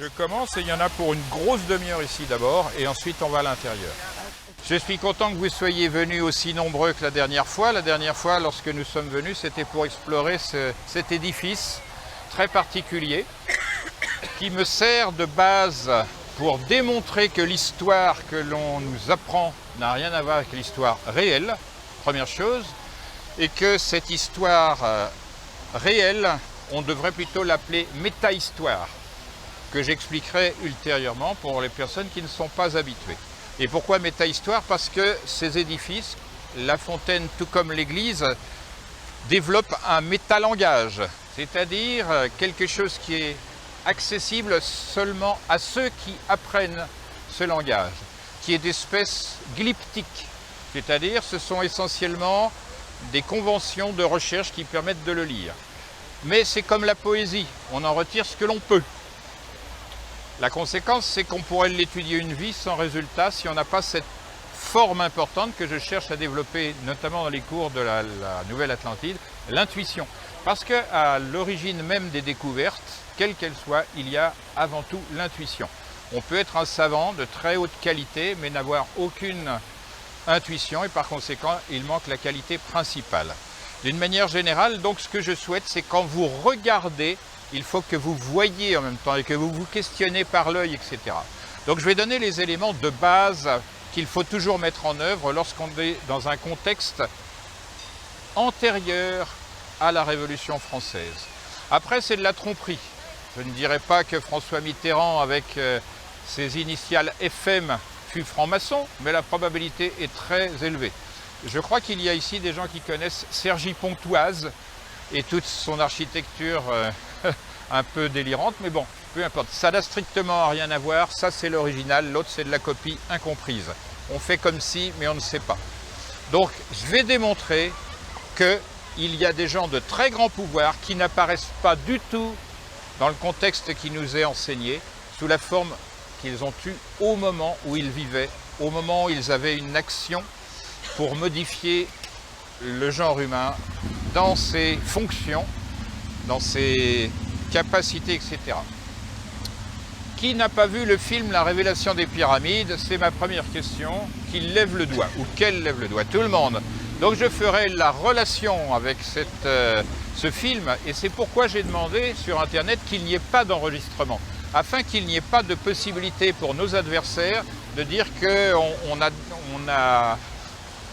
Je commence et il y en a pour une grosse demi-heure ici d'abord et ensuite on va à l'intérieur. Je suis content que vous soyez venus aussi nombreux que la dernière fois. La dernière fois, lorsque nous sommes venus, c'était pour explorer cet édifice très particulier qui me sert de base pour démontrer que l'histoire que l'on nous apprend n'a rien à voir avec l'histoire réelle, première chose, et que cette histoire réelle, on devrait plutôt l'appeler méta-histoire, que j'expliquerai ultérieurement pour les personnes qui ne sont pas habituées. Et pourquoi méta-histoire? Parce que ces édifices, la fontaine tout comme l'église, développent un métalangage, c'est-à-dire quelque chose qui est accessible seulement à ceux qui apprennent ce langage, qui est d'espèce glyptique, c'est-à-dire ce sont essentiellement des conventions de recherche qui permettent de le lire. Mais c'est comme la poésie, on en retire ce que l'on peut. La conséquence, c'est qu'on pourrait l'étudier une vie sans résultat si on n'a pas cette forme importante que je cherche à développer, notamment dans les cours de la Nouvelle Atlantide, l'intuition. Parce qu'à l'origine même des découvertes, quelle qu'elle soit, il y a avant tout l'intuition. On peut être un savant de très haute qualité, mais n'avoir aucune intuition, et par conséquent, il manque la qualité principale. D'une manière générale, donc, ce que je souhaite, c'est quand vous regardez, il faut que vous voyez en même temps et que vous vous questionnez par l'œil, etc. Donc je vais donner les éléments de base qu'il faut toujours mettre en œuvre lorsqu'on est dans un contexte antérieur à la Révolution française. Après, c'est de la tromperie. Je ne dirais pas que François Mitterrand, avec ses initiales FM, fut franc-maçon, mais la probabilité est très élevée. Je crois qu'il y a ici des gens qui connaissent Cergy Pontoise et toute son architecture un peu délirante, mais bon, peu importe. Ça n'a strictement rien à voir, ça c'est l'original, l'autre c'est de la copie incomprise. On fait comme si, mais on ne sait pas. Donc, je vais démontrer qu'il y a des gens de très grand pouvoir qui n'apparaissent pas du tout dans le contexte qui nous est enseigné, sous la forme qu'ils ont eue au moment où ils vivaient, au moment où ils avaient une action pour modifier le genre humain dans ses fonctions, dans ses capacités, etc. Qui n'a pas vu le film La Révélation des Pyramides? C'est ma première question. Qui lève le doigt? Ou qu'elle lève le doigt? Tout le monde. Donc je ferai la relation avec ce film, et c'est pourquoi j'ai demandé sur Internet qu'il n'y ait pas d'enregistrement, afin qu'il n'y ait pas de possibilité pour nos adversaires de dire qu'on a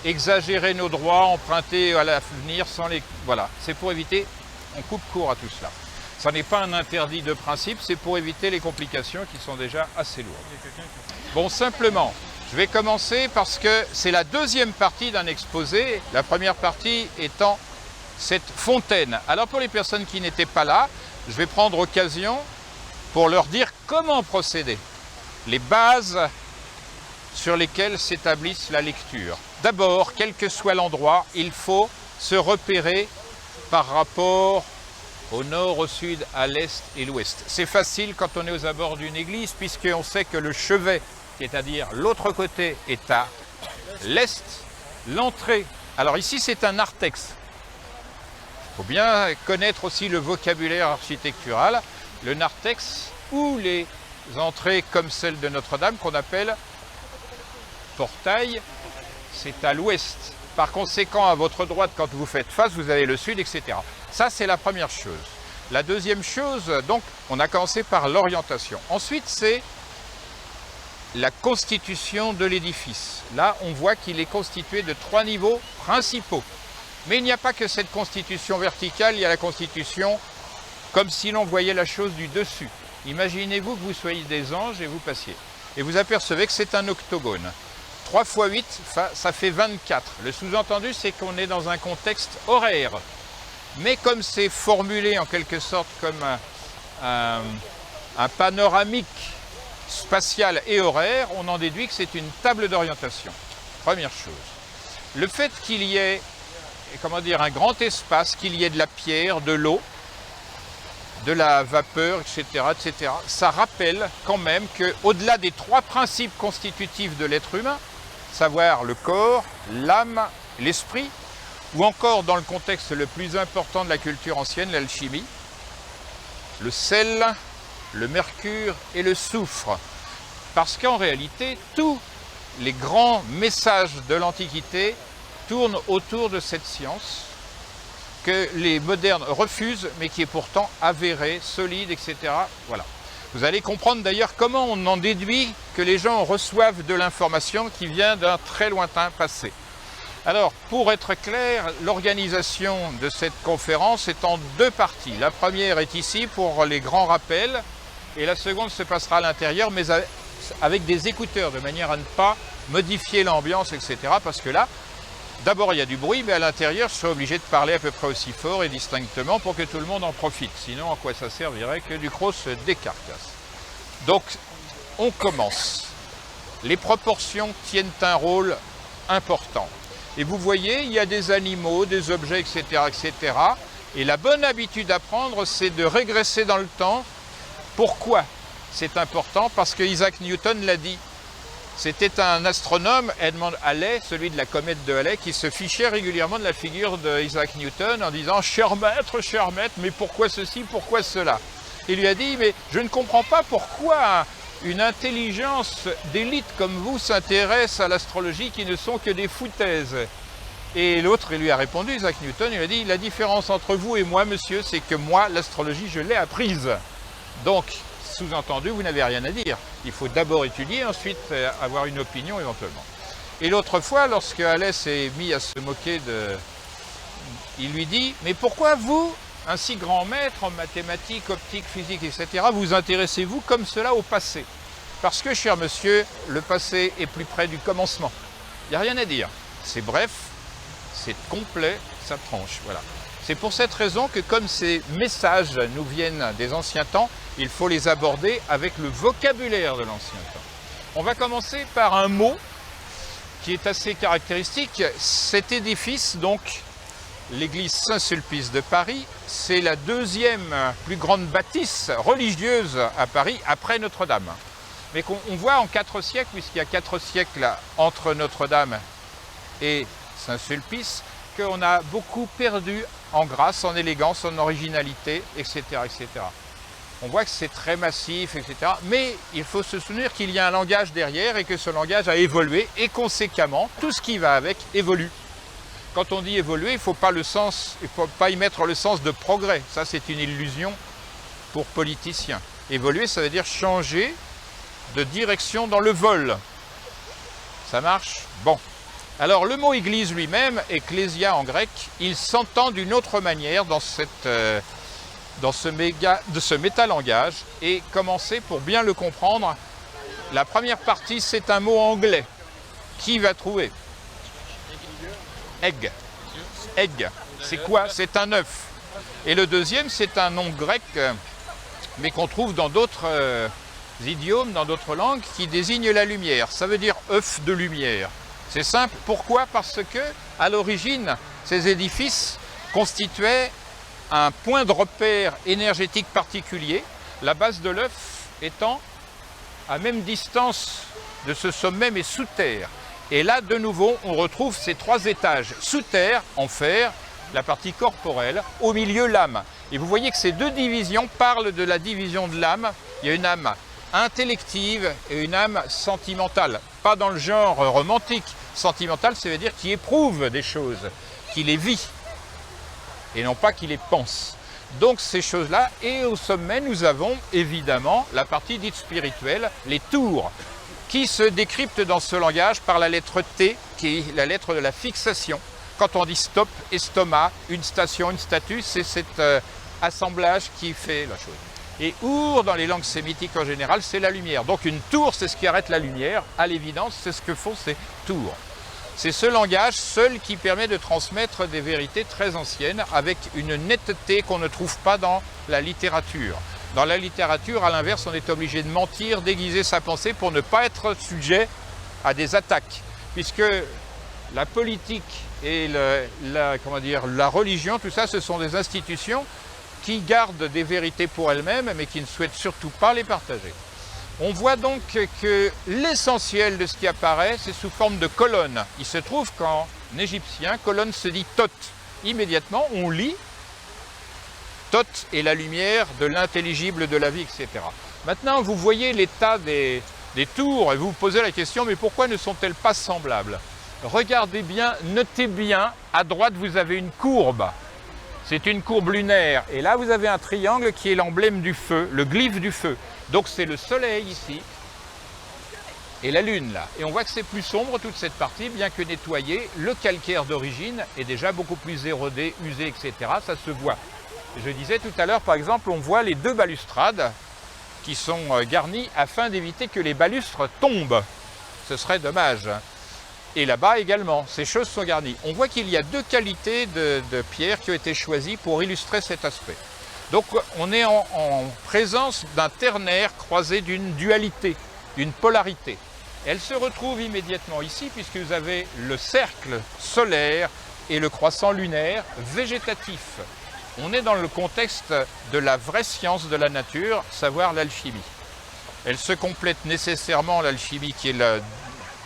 exagéré nos droits, emprunté à l'avenir sans les... Voilà, c'est pour éviter, on coupe court à tout cela. Ça n'est pas un interdit de principe, c'est pour éviter les complications qui sont déjà assez lourdes. Bon, simplement, je vais commencer parce que c'est la deuxième partie d'un exposé, la première partie étant cette fontaine. Alors pour les personnes qui n'étaient pas là, je vais prendre occasion pour leur dire comment procéder, les bases sur lesquelles s'établisse la lecture. D'abord, quel que soit l'endroit, il faut se repérer par rapport au nord, au sud, à l'est et l'ouest. C'est facile quand on est aux abords d'une église, puisqu'on sait que le chevet, c'est-à-dire l'autre côté, est à l'est, l'entrée. Alors ici, c'est un narthex. Il faut bien connaître aussi le vocabulaire architectural. Le narthex, ou les entrées comme celle de Notre-Dame, qu'on appelle portail, c'est à l'ouest. Par conséquent, à votre droite, quand vous faites face, vous avez le sud, etc. Ça, c'est la première chose. La deuxième chose, donc, on a commencé par l'orientation. Ensuite, c'est la constitution de l'édifice. Là, on voit qu'il est constitué de 3 niveaux principaux. Mais il n'y a pas que cette constitution verticale, il y a la constitution comme si l'on voyait la chose du dessus. Imaginez-vous que vous soyez des anges et vous passiez. Et vous apercevez que c'est un octogone. 3 x 8, ça fait 24. Le sous-entendu, c'est qu'on est dans un contexte horaire. Mais comme c'est formulé en quelque sorte comme un panoramique spatial et horaire, on en déduit que c'est une table d'orientation. Première chose. Le fait qu'il y ait, comment dire, un grand espace, qu'il y ait de la pierre, de l'eau, de la vapeur, etc., etc., ça rappelle quand même qu'au-delà des 3 principes constitutifs de l'être humain, savoir le corps, l'âme, l'esprit, ou encore dans le contexte le plus important de la culture ancienne, l'alchimie, le sel, le mercure et le soufre. Parce qu'en réalité, tous les grands messages de l'Antiquité tournent autour de cette science que les modernes refusent, mais qui est pourtant avérée, solide, etc. Voilà. Vous allez comprendre d'ailleurs comment on en déduit que les gens reçoivent de l'information qui vient d'un très lointain passé. Alors, pour être clair, l'organisation de cette conférence est en deux parties. La première est ici pour les grands rappels, et la seconde se passera à l'intérieur, mais avec des écouteurs, de manière à ne pas modifier l'ambiance, etc. Parce que là, d'abord il y a du bruit, mais à l'intérieur, je serai obligé de parler à peu près aussi fort et distinctement pour que tout le monde en profite. Sinon, à quoi ça servirait que Ducrot se décarcasse. Donc, on commence. Les proportions tiennent un rôle important. Et vous voyez, il y a des animaux, des objets, etc., etc. Et la bonne habitude à prendre, c'est de régresser dans le temps. Pourquoi c'est important? Parce que Isaac Newton l'a dit. C'était un astronome, Edmond Halley, celui de la comète de Halley, qui se fichait régulièrement de la figure d'Isaac Newton en disant « Cher maître, mais pourquoi ceci, pourquoi cela ?» Il lui a dit « Mais je ne comprends pas pourquoi une intelligence d'élite comme vous s'intéresse à l'astrologie qui ne sont que des foutaises. » Et l'autre, il lui a répondu, Isaac Newton, il a dit « La différence entre vous et moi, monsieur, c'est que moi, l'astrologie, je l'ai apprise. » Donc, sous-entendu, vous n'avez rien à dire. Il faut d'abord étudier, ensuite avoir une opinion éventuellement. Et l'autre fois, lorsque Halley s'est mis à se moquer de... Il lui dit « Mais pourquoi vous, un si grand maître en mathématiques, optique, physique, etc., vous intéressez-vous comme cela au passé? Parce que, cher monsieur, le passé est plus près du commencement. Il n'y a rien à dire. C'est bref, c'est complet, ça tranche. Voilà. C'est pour cette raison que comme ces messages nous viennent des anciens temps, il faut les aborder avec le vocabulaire de l'ancien temps. On va commencer par un mot qui est assez caractéristique. Cet édifice, donc, l'église Saint-Sulpice de Paris, c'est la deuxième plus grande bâtisse religieuse à Paris après Notre-Dame. Mais qu'on voit en 4 siècles, puisqu'il y a 4 siècles entre Notre-Dame et Saint-Sulpice, qu'on a beaucoup perdu en grâce, en élégance, en originalité, etc., etc. On voit que c'est très massif, etc. Mais il faut se souvenir qu'il y a un langage derrière et que ce langage a évolué et conséquemment, tout ce qui va avec évolue. Quand on dit évoluer, il ne faut pas y mettre le sens de progrès. Ça, c'est une illusion pour politiciens. Évoluer, ça veut dire changer de direction dans le vol. Ça marche? Bon. Alors, le mot église lui-même, ecclésia en grec, il s'entend d'une autre manière dans ce métalangage. Et commencer, pour bien le comprendre, la première partie, c'est un mot anglais. Qui va trouver? Egg. Egg. C'est quoi? C'est un œuf. Et le deuxième, c'est un nom grec, mais qu'on trouve dans d'autres idiomes, dans d'autres langues, qui désigne la lumière. Ça veut dire œuf de lumière. C'est simple. Pourquoi? Parce que, à l'origine, ces édifices constituaient un point de repère énergétique particulier, la base de l'œuf étant à même distance de ce sommet, mais sous terre. Et là, de nouveau, on retrouve ces 3 étages. Sous terre, en fer, la partie corporelle, au milieu, l'âme. Et vous voyez que ces 2 divisions parlent de la division de l'âme. Il y a une âme intellective et une âme sentimentale. Pas dans le genre romantique. Sentimentale, ça veut dire qui éprouve des choses, qui les vit, et non pas qui les pense. Donc ces choses-là, et au sommet, nous avons évidemment la partie dite spirituelle, les tours, qui se décryptent dans ce langage par la lettre T, qui est la lettre de la fixation. Quand on dit stop, estomac, une station, une statue, c'est cet assemblage qui fait la chose. Et Our, dans les langues sémitiques en général, c'est la lumière. Donc une tour, c'est ce qui arrête la lumière. À l'évidence, c'est ce que font ces tours. C'est ce langage seul qui permet de transmettre des vérités très anciennes avec une netteté qu'on ne trouve pas dans la littérature. Dans la littérature, à l'inverse, on est obligé de mentir, déguiser sa pensée pour ne pas être sujet à des attaques. Puisque la politique et la religion, tout ça, ce sont des institutions qui gardent des vérités pour elles-mêmes, mais qui ne souhaitent surtout pas les partager. On voit donc que l'essentiel de ce qui apparaît, c'est sous forme de colonne. Il se trouve qu'en égyptien, colonne se dit tot. Immédiatement, on lit Thoth et la lumière, de l'intelligible, de la vie, etc. Maintenant, vous voyez l'état des tours et vous vous posez la question, mais pourquoi ne sont-elles pas semblables? Regardez bien, notez bien, à droite vous avez une courbe. C'est une courbe lunaire. Et là, vous avez un triangle qui est l'emblème du feu, le glyphe du feu. Donc c'est le soleil ici et la lune là. Et on voit que c'est plus sombre toute cette partie, bien que nettoyée. Le calcaire d'origine est déjà beaucoup plus érodé, usé, etc. Ça se voit. Je disais tout à l'heure, par exemple, on voit les deux balustrades qui sont garnies afin d'éviter que les balustres tombent. Ce serait dommage. Et là-bas également, ces choses sont garnies. On voit qu'il y a deux qualités de pierres qui ont été choisies pour illustrer cet aspect. Donc on est en présence d'un ternaire croisé d'une dualité, d'une polarité. Elle se retrouve immédiatement ici puisque vous avez le cercle solaire et le croissant lunaire végétatif. On est dans le contexte de la vraie science de la nature, savoir l'alchimie. Elle se complète nécessairement, l'alchimie qui est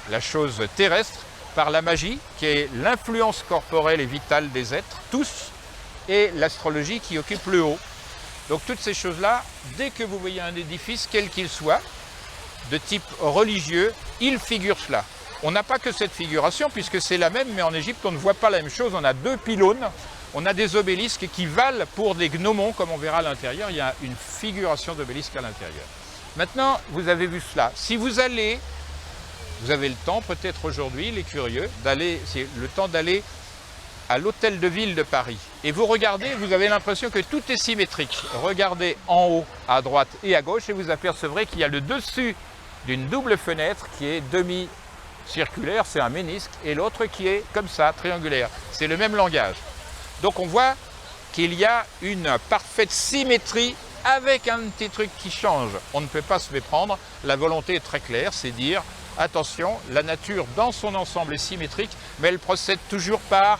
la chose terrestre, par la magie, qui est l'influence corporelle et vitale des êtres, tous, et l'astrologie qui occupe le haut. Donc toutes ces choses-là, dès que vous voyez un édifice, quel qu'il soit, de type religieux, il figure cela. On n'a pas que cette figuration, puisque c'est la même, mais en Égypte, on ne voit pas la même chose. On a deux pylônes, on a des obélisques qui valent pour des gnomons, comme on verra à l'intérieur. Il y a une figuration d'obélisque à l'intérieur. Maintenant, vous avez vu cela. Si vous allez, vous avez le temps, peut-être aujourd'hui, les curieux, c'est le temps d'aller à l'hôtel de ville de Paris. Et vous regardez, vous avez l'impression que tout est symétrique. Regardez en haut, à droite et à gauche, et vous apercevrez qu'il y a le dessus d'une double fenêtre qui est demi-circulaire, c'est un ménisque, et l'autre qui est comme ça, triangulaire. C'est le même langage. Donc on voit qu'il y a une parfaite symétrie avec un petit truc qui change. On ne peut pas se méprendre, la volonté est très claire, c'est dire, attention, la nature dans son ensemble est symétrique, mais elle procède toujours par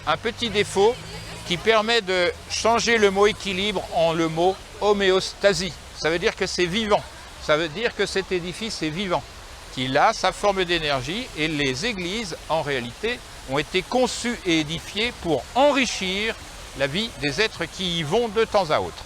un petit défaut qui permet de changer le mot équilibre en le mot homéostasie. Ça veut dire que c'est vivant, ça veut dire que cet édifice est vivant, qu'il a sa forme d'énergie, et les églises, en réalité, ont été conçues et édifiées pour enrichir la vie des êtres qui y vont de temps à autre.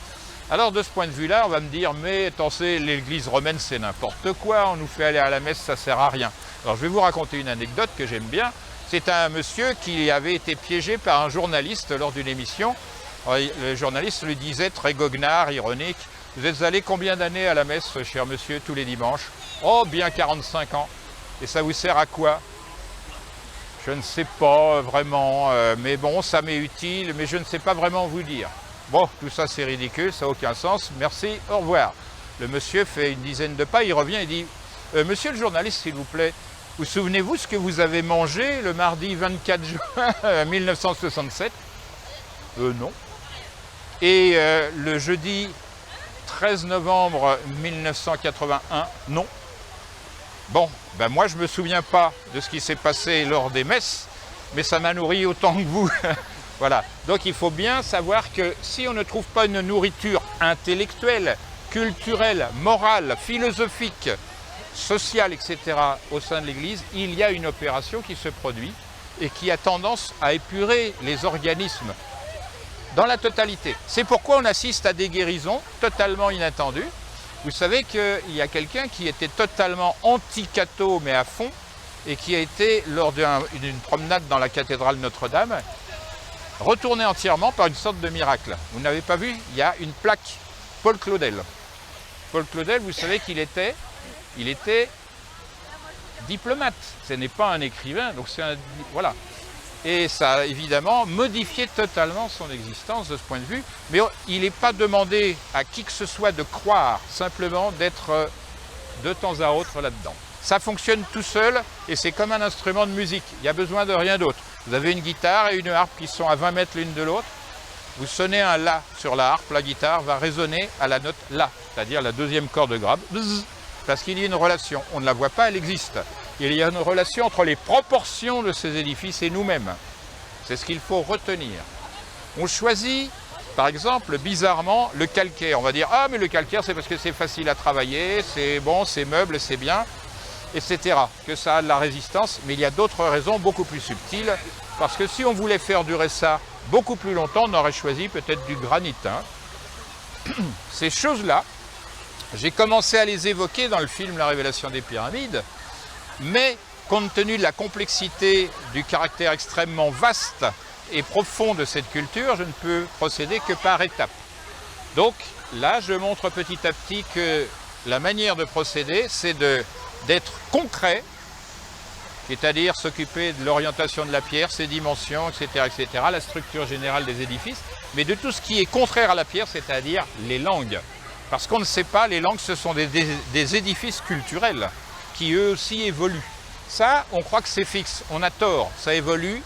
Alors de ce point de vue-là, on va me dire, mais attendez, l'église romaine c'est n'importe quoi, on nous fait aller à la messe, ça sert à rien. Alors je vais vous raconter une anecdote que j'aime bien. C'est un monsieur qui avait été piégé par un journaliste lors d'une émission. Alors, le journaliste lui disait, très goguenard, ironique, « Vous êtes allé combien d'années à la messe, cher monsieur, tous les dimanches ?»« Oh, bien 45 ans. Et ça vous sert à quoi ?»« Je ne sais pas vraiment, mais bon, ça m'est utile, mais je ne sais pas vraiment vous dire. » Bon, tout ça c'est ridicule, ça n'a aucun sens, merci, au revoir. Le monsieur fait une dizaine de pas, il revient et dit « Monsieur le journaliste, s'il vous plaît, vous souvenez-vous ce que vous avez mangé le mardi 24 juin 1967 ?»« Non. » Et le jeudi 13 novembre 1981 ? Non. Bon, ben moi je ne me souviens pas de ce qui s'est passé lors des messes, mais ça m'a nourri autant que vous. Voilà, donc il faut bien savoir que si on ne trouve pas une nourriture intellectuelle, culturelle, morale, philosophique, sociale, etc. au sein de l'Église, il y a une opération qui se produit et qui a tendance à épurer les organismes dans la totalité. C'est pourquoi on assiste à des guérisons totalement inattendues. Vous savez qu'il y a quelqu'un qui était totalement anti-catho, mais à fond, et qui a été, lors d'une promenade dans la cathédrale Notre-Dame, retourné entièrement par une sorte de miracle. Vous n'avez pas vu? Il y a une plaque. Paul Claudel. Paul Claudel, vous savez qu'il était diplomate. Ce n'est pas un écrivain, donc c'est un... Voilà. Et ça a évidemment modifié totalement son existence de ce point de vue. Mais il n'est pas demandé à qui que ce soit de croire, simplement d'être de temps à autre là-dedans. Ça fonctionne tout seul et c'est comme un instrument de musique. Il n'y a besoin de rien d'autre. Vous avez une guitare et une harpe qui sont à 20 mètres l'une de l'autre. Vous sonnez un La sur la harpe, la guitare va résonner à la note La, c'est-à-dire la deuxième corde grave, parce qu'il y a une relation. On ne la voit pas, elle existe. Il y a une relation entre les proportions de ces édifices et nous-mêmes. C'est ce qu'il faut retenir. On choisit, par exemple, bizarrement, le calcaire. On va dire, ah mais le calcaire c'est parce que c'est facile à travailler, c'est bon, c'est meuble, c'est bien, etc. Que ça a de la résistance, mais il y a d'autres raisons beaucoup plus subtiles, parce que si on voulait faire durer ça beaucoup plus longtemps, on aurait choisi peut-être du granit. ces choses-là, j'ai commencé à les évoquer dans le film La Révélation des pyramides, mais compte tenu de la complexité, du caractère extrêmement vaste et profond de cette culture, je ne peux procéder que par étapes. Donc là, je montre petit à petit que la manière de procéder, c'est d'être concret, c'est-à-dire s'occuper de l'orientation de la pierre, ses dimensions, etc., etc., la structure générale des édifices, mais de tout ce qui est contraire à la pierre, c'est-à-dire les langues. Parce qu'on ne sait pas, les langues, ce sont des édifices culturels qui eux aussi évoluent. Ça, on croit que c'est fixe, on a tort, ça évolue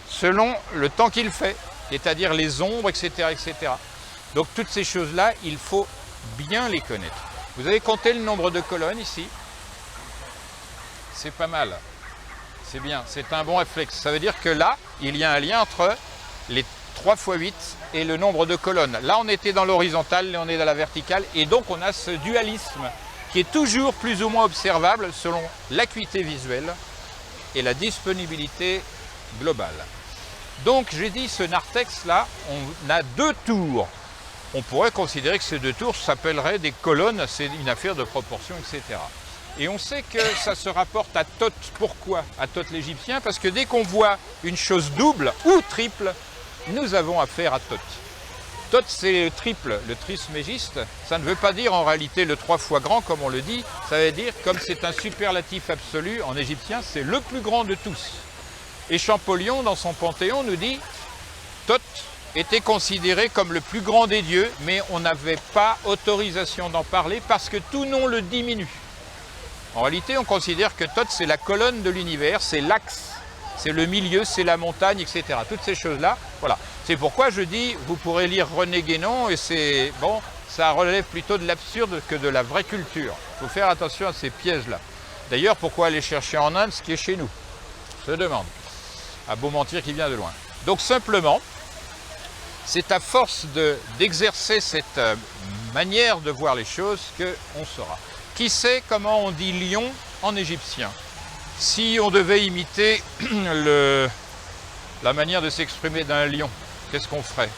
selon le temps qu'il fait, c'est-à-dire les ombres, etc., etc. Donc toutes ces choses-là, il faut bien les connaître. Vous avez compté le nombre de colonnes ici? C'est pas mal, c'est bien, c'est un bon réflexe. Ça veut dire que là, il y a un lien entre les 3 x 8 et le nombre de colonnes. Là, on était dans l'horizontale, là, on est dans la verticale, et donc on a ce dualisme qui est toujours plus ou moins observable selon l'acuité visuelle et la disponibilité globale. Donc, j'ai dit, ce narthex-là, on a 2 tours. On pourrait considérer que ces 2 tours s'appelleraient des colonnes, c'est une affaire de proportion, etc. Et on sait que ça se rapporte à Thoth. Pourquoi à Thoth l'Égyptien? Parce que dès qu'on voit une chose double ou triple, nous avons affaire à Thoth. Thoth, c'est le triple, le trismégiste. Ça ne veut pas dire en réalité le 3 fois grand, comme on le dit. Ça veut dire, comme c'est un superlatif absolu, en égyptien, c'est le plus grand de tous. Et Champollion, dans son Panthéon, nous dit Thoth était considéré comme le plus grand des dieux, mais on n'avait pas autorisation d'en parler parce que tout nom le diminue. En réalité, on considère que Thoth, c'est la colonne de l'univers, c'est l'axe, c'est le milieu, c'est la montagne, etc. Toutes ces choses-là, voilà. C'est pourquoi je dis, vous pourrez lire René Guénon, et c'est, bon, ça relève plutôt de l'absurde que de la vraie culture. Il faut faire attention à ces pièges-là. D'ailleurs, pourquoi aller chercher en Inde ce qui est chez nous? Je demande. À beau mentir qui vient de loin. Donc simplement, c'est à force d'exercer cette manière de voir les choses qu'on saura. Qui sait comment on dit lion en égyptien? Si on devait imiter la manière de s'exprimer d'un lion, qu'est-ce qu'on ferait?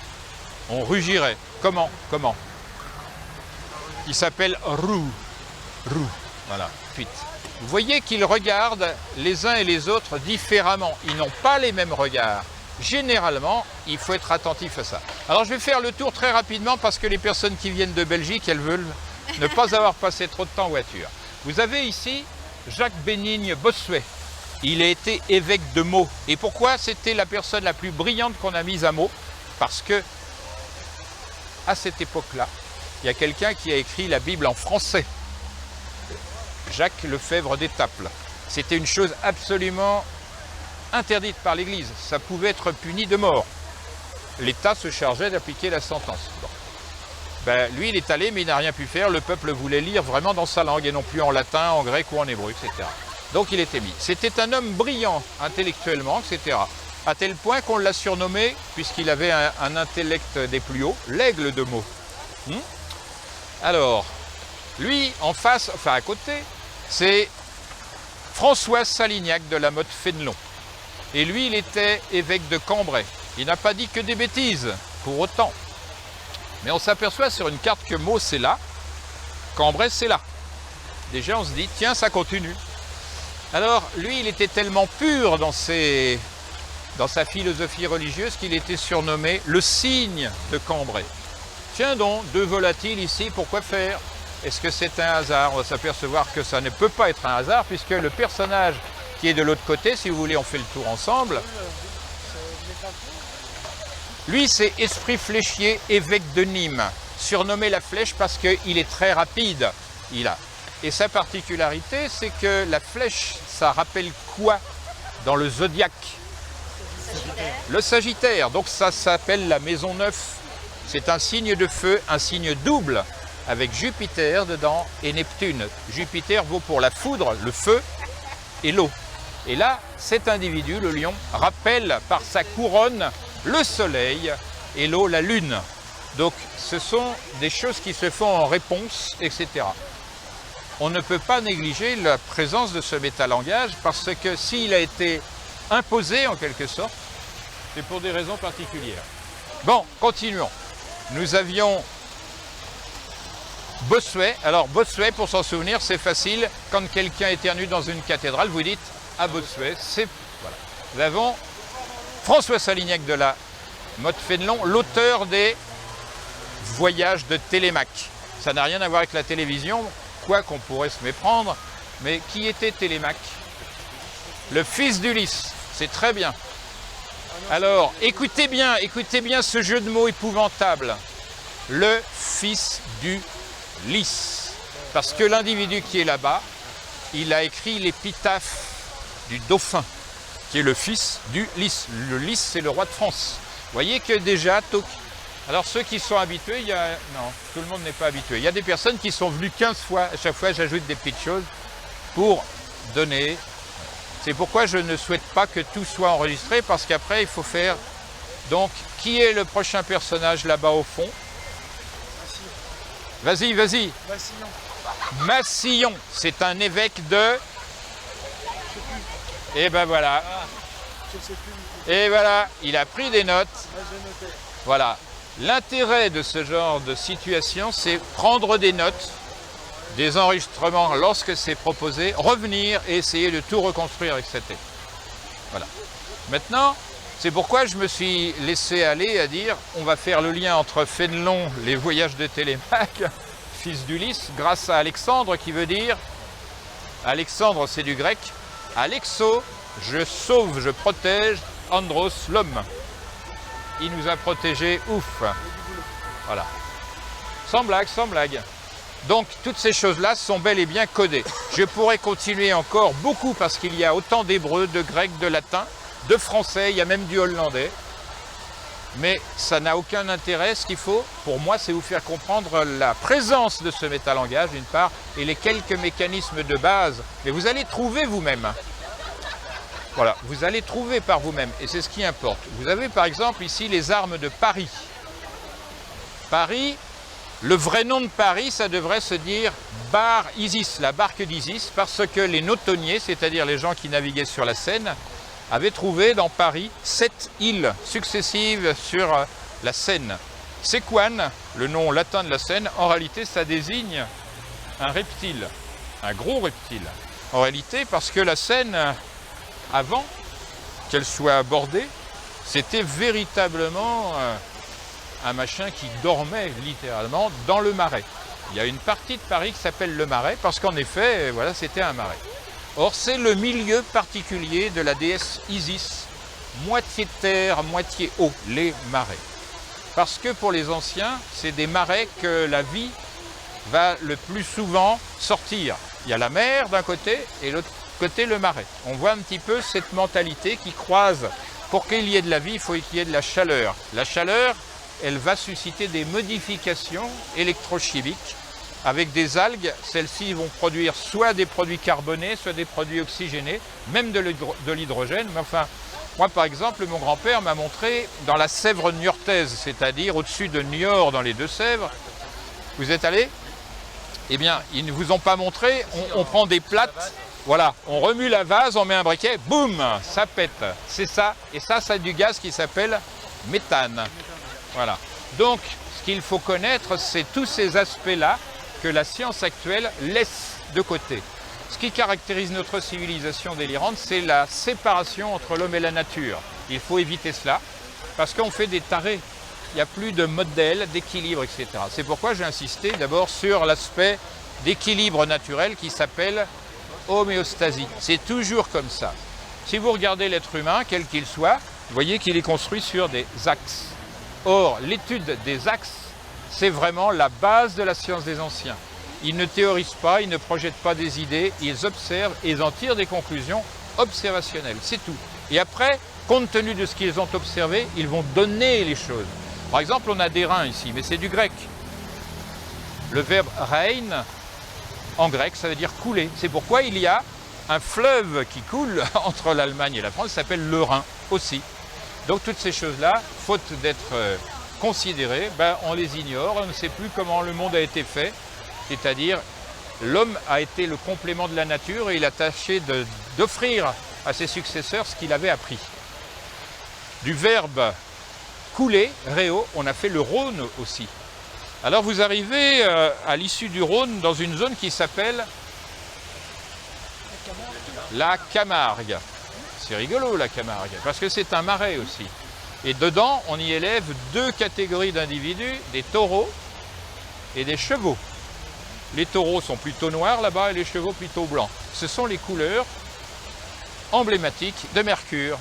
On rugirait. Comment? Comment? Il s'appelle Rou. Rou. Voilà, fuite. Vous voyez qu'ils regardent les uns et les autres différemment. Ils n'ont pas les mêmes regards. Généralement, il faut être attentif à ça. Alors je vais faire le tour très rapidement parce que les personnes qui viennent de Belgique, elles veulent ne pas avoir passé trop de temps en voiture. Vous avez ici Jacques Bénigne Bossuet. Il a été évêque de Meaux. Et pourquoi? C'était la personne la plus brillante qu'on a mise à Meaux. Parce que, à cette époque-là, il y a quelqu'un qui a écrit la Bible en français. Jacques Lefebvre d'Étaples. C'était une chose absolument interdite par l'Église. Ça pouvait être puni de mort. L'État se chargeait d'appliquer la sentence. Bon. Ben, lui, il est allé, mais il n'a rien pu faire. Le peuple voulait lire vraiment dans sa langue et non plus en latin, en grec ou en hébreu, etc. Donc il était mis. C'était un homme brillant intellectuellement, etc. À tel point qu'on l'a surnommé, puisqu'il avait un intellect des plus hauts, l'aigle de Meaux. Alors, lui, en face, enfin à côté, c'est François Salignac de la Motte Fénelon. Et lui, il était évêque de Cambrai. Il n'a pas dit que des bêtises, pour autant. Mais on s'aperçoit sur une carte que Meaux, c'est là, Cambrai, c'est là. Déjà, on se dit, tiens, ça continue. Alors, lui, il était tellement pur dans sa philosophie religieuse qu'il était surnommé le cygne de Cambrai. Tiens donc, 2 volatiles ici, pourquoi faire? Est-ce que c'est un hasard? On va s'apercevoir que ça ne peut pas être un hasard, puisque le personnage qui est de l'autre côté, si vous voulez, on fait le tour ensemble. Lui, c'est Esprit Fléchier, évêque de Nîmes, surnommé la Flèche parce qu'il est très rapide. Et sa particularité, c'est que la flèche, ça rappelle quoi dans le zodiaque? Le Sagittaire. Donc ça s'appelle la Maison 9. C'est un signe de feu, un signe double, avec Jupiter dedans et Neptune. Jupiter vaut pour la foudre, le feu et l'eau. Et là, cet individu, le lion, rappelle par sa couronne le soleil et l'eau, la lune. Donc ce sont des choses qui se font en réponse, etc. On ne peut pas négliger la présence de ce métalangage parce que s'il a été imposé en quelque sorte, c'est pour des raisons particulières. Bon, continuons. Nous avions Bossuet. Alors Bossuet, pour s'en souvenir, c'est facile. Quand quelqu'un éternue dans une cathédrale, vous dites à Bossuet. Voilà. Nous avons François Salignac de la Motte Fénelon, l'auteur des Voyages de Télémaque. Ça n'a rien à voir avec la télévision, quoi qu'on pourrait se méprendre. Mais qui était Télémaque? Le fils d'Ulysse. C'est très bien. Alors, écoutez bien ce jeu de mots épouvantable. Le fils du lys. Parce que l'individu qui est là-bas, il a écrit l'épitaphe du dauphin, qui est le fils du lys. Le lys, c'est le roi de France. Vous voyez que déjà, alors ceux qui sont habitués, non, tout le monde n'est pas habitué. Il y a des personnes qui sont venues 15 fois. À chaque fois, j'ajoute des petites choses pour donner. C'est pourquoi je ne souhaite pas que tout soit enregistré, parce qu'après, il faut faire... Donc, qui est le prochain personnage là-bas au fond? Vas-y. Massillon. Massillon, c'est un évêque de... Et ben voilà. Et voilà, il a pris des notes. Voilà. L'intérêt de ce genre de situation, c'est prendre des notes, des enregistrements lorsque c'est proposé, revenir et essayer de tout reconstruire avec cette tête. Voilà. Maintenant, c'est pourquoi je me suis laissé aller à dire on va faire le lien entre Fénelon, les voyages de Télémaque, fils d'Ulysse, grâce à Alexandre qui veut dire, Alexandre c'est du grec, Alexo, je sauve, je protège, Andros, l'homme. Il nous a protégés, ouf. Voilà. Sans blague. Donc, toutes ces choses-là sont bel et bien codées. Je pourrais continuer encore beaucoup parce qu'il y a autant d'hébreu, de grec, de latin, de français, il y a même du hollandais. Mais ça n'a aucun intérêt. Ce qu'il faut, pour moi, c'est vous faire comprendre la présence de ce métalangage, d'une part, et les quelques mécanismes de base. Mais vous allez trouver vous-même. Voilà, vous allez trouver par vous-même, et c'est ce qui importe. Vous avez par exemple ici les armes de Paris. Paris, le vrai nom de Paris, ça devrait se dire Bar Isis, la barque d'Isis, parce que les notonniers, c'est-à-dire les gens qui naviguaient sur la Seine, avaient trouvé dans Paris 7 îles successives sur la Seine. Séquane, le nom latin de la Seine, en réalité ça désigne un reptile, un gros reptile. En réalité, parce que la Seine... avant qu'elle soit abordée, c'était véritablement un machin qui dormait littéralement dans le marais. Il y a une partie de Paris qui s'appelle le Marais, parce qu'en effet, voilà, c'était un marais. Or, c'est le milieu particulier de la déesse Isis, moitié terre, moitié eau, les marais. Parce que pour les anciens, c'est des marais que la vie va le plus souvent sortir. Il y a la mer d'un côté et l'autre côté le marais. On voit un petit peu cette mentalité qui croise. Pour qu'il y ait de la vie, il faut qu'il y ait de la chaleur. La chaleur, elle va susciter des modifications électrochimiques. Avec des algues, celles-ci vont produire soit des produits carbonés, soit des produits oxygénés, même de l'hydrogène. Mais enfin, moi par exemple, mon grand-père m'a montré dans la Sèvre niortaise, c'est-à-dire au-dessus de Niort dans les Deux-Sèvres. Vous êtes allés? Eh bien, ils ne vous ont pas montré, on prend des plates. Voilà, on remue la vase, on met un briquet, boum, ça pète. C'est ça, et ça, c'est du gaz qui s'appelle méthane. Voilà. Donc, ce qu'il faut connaître, c'est tous ces aspects-là que la science actuelle laisse de côté. Ce qui caractérise notre civilisation délirante, c'est la séparation entre l'homme et la nature. Il faut éviter cela, parce qu'on fait des tarés. Il n'y a plus de modèle, d'équilibre, etc. C'est pourquoi j'ai insisté d'abord sur l'aspect d'équilibre naturel qui s'appelle homéostasie. C'est toujours comme ça. Si vous regardez l'être humain, quel qu'il soit, vous voyez qu'il est construit sur des axes. Or, l'étude des axes, c'est vraiment la base de la science des anciens. Ils ne théorisent pas, ils ne projettent pas des idées, ils observent et ils en tirent des conclusions observationnelles. C'est tout. Et après, compte tenu de ce qu'ils ont observé, ils vont donner les choses. Par exemple, on a des reins ici, mais c'est du grec. Le verbe rein, en grec, ça veut dire couler. C'est pourquoi il y a un fleuve qui coule entre l'Allemagne et la France, qui s'appelle le Rhin aussi. Donc toutes ces choses-là, faute d'être considérées, on les ignore, on ne sait plus comment le monde a été fait. C'est-à-dire, l'homme a été le complément de la nature et il a tâché d'offrir à ses successeurs ce qu'il avait appris. Du verbe couler, réo, on a fait le Rhône aussi. Alors vous arrivez à l'issue du Rhône dans une zone qui s'appelle la Camargue. C'est rigolo la Camargue, parce que c'est un marais aussi. Et dedans, on y élève deux catégories d'individus, des taureaux et des chevaux. Les taureaux sont plutôt noirs là-bas et les chevaux plutôt blancs. Ce sont les couleurs emblématiques de Mercure.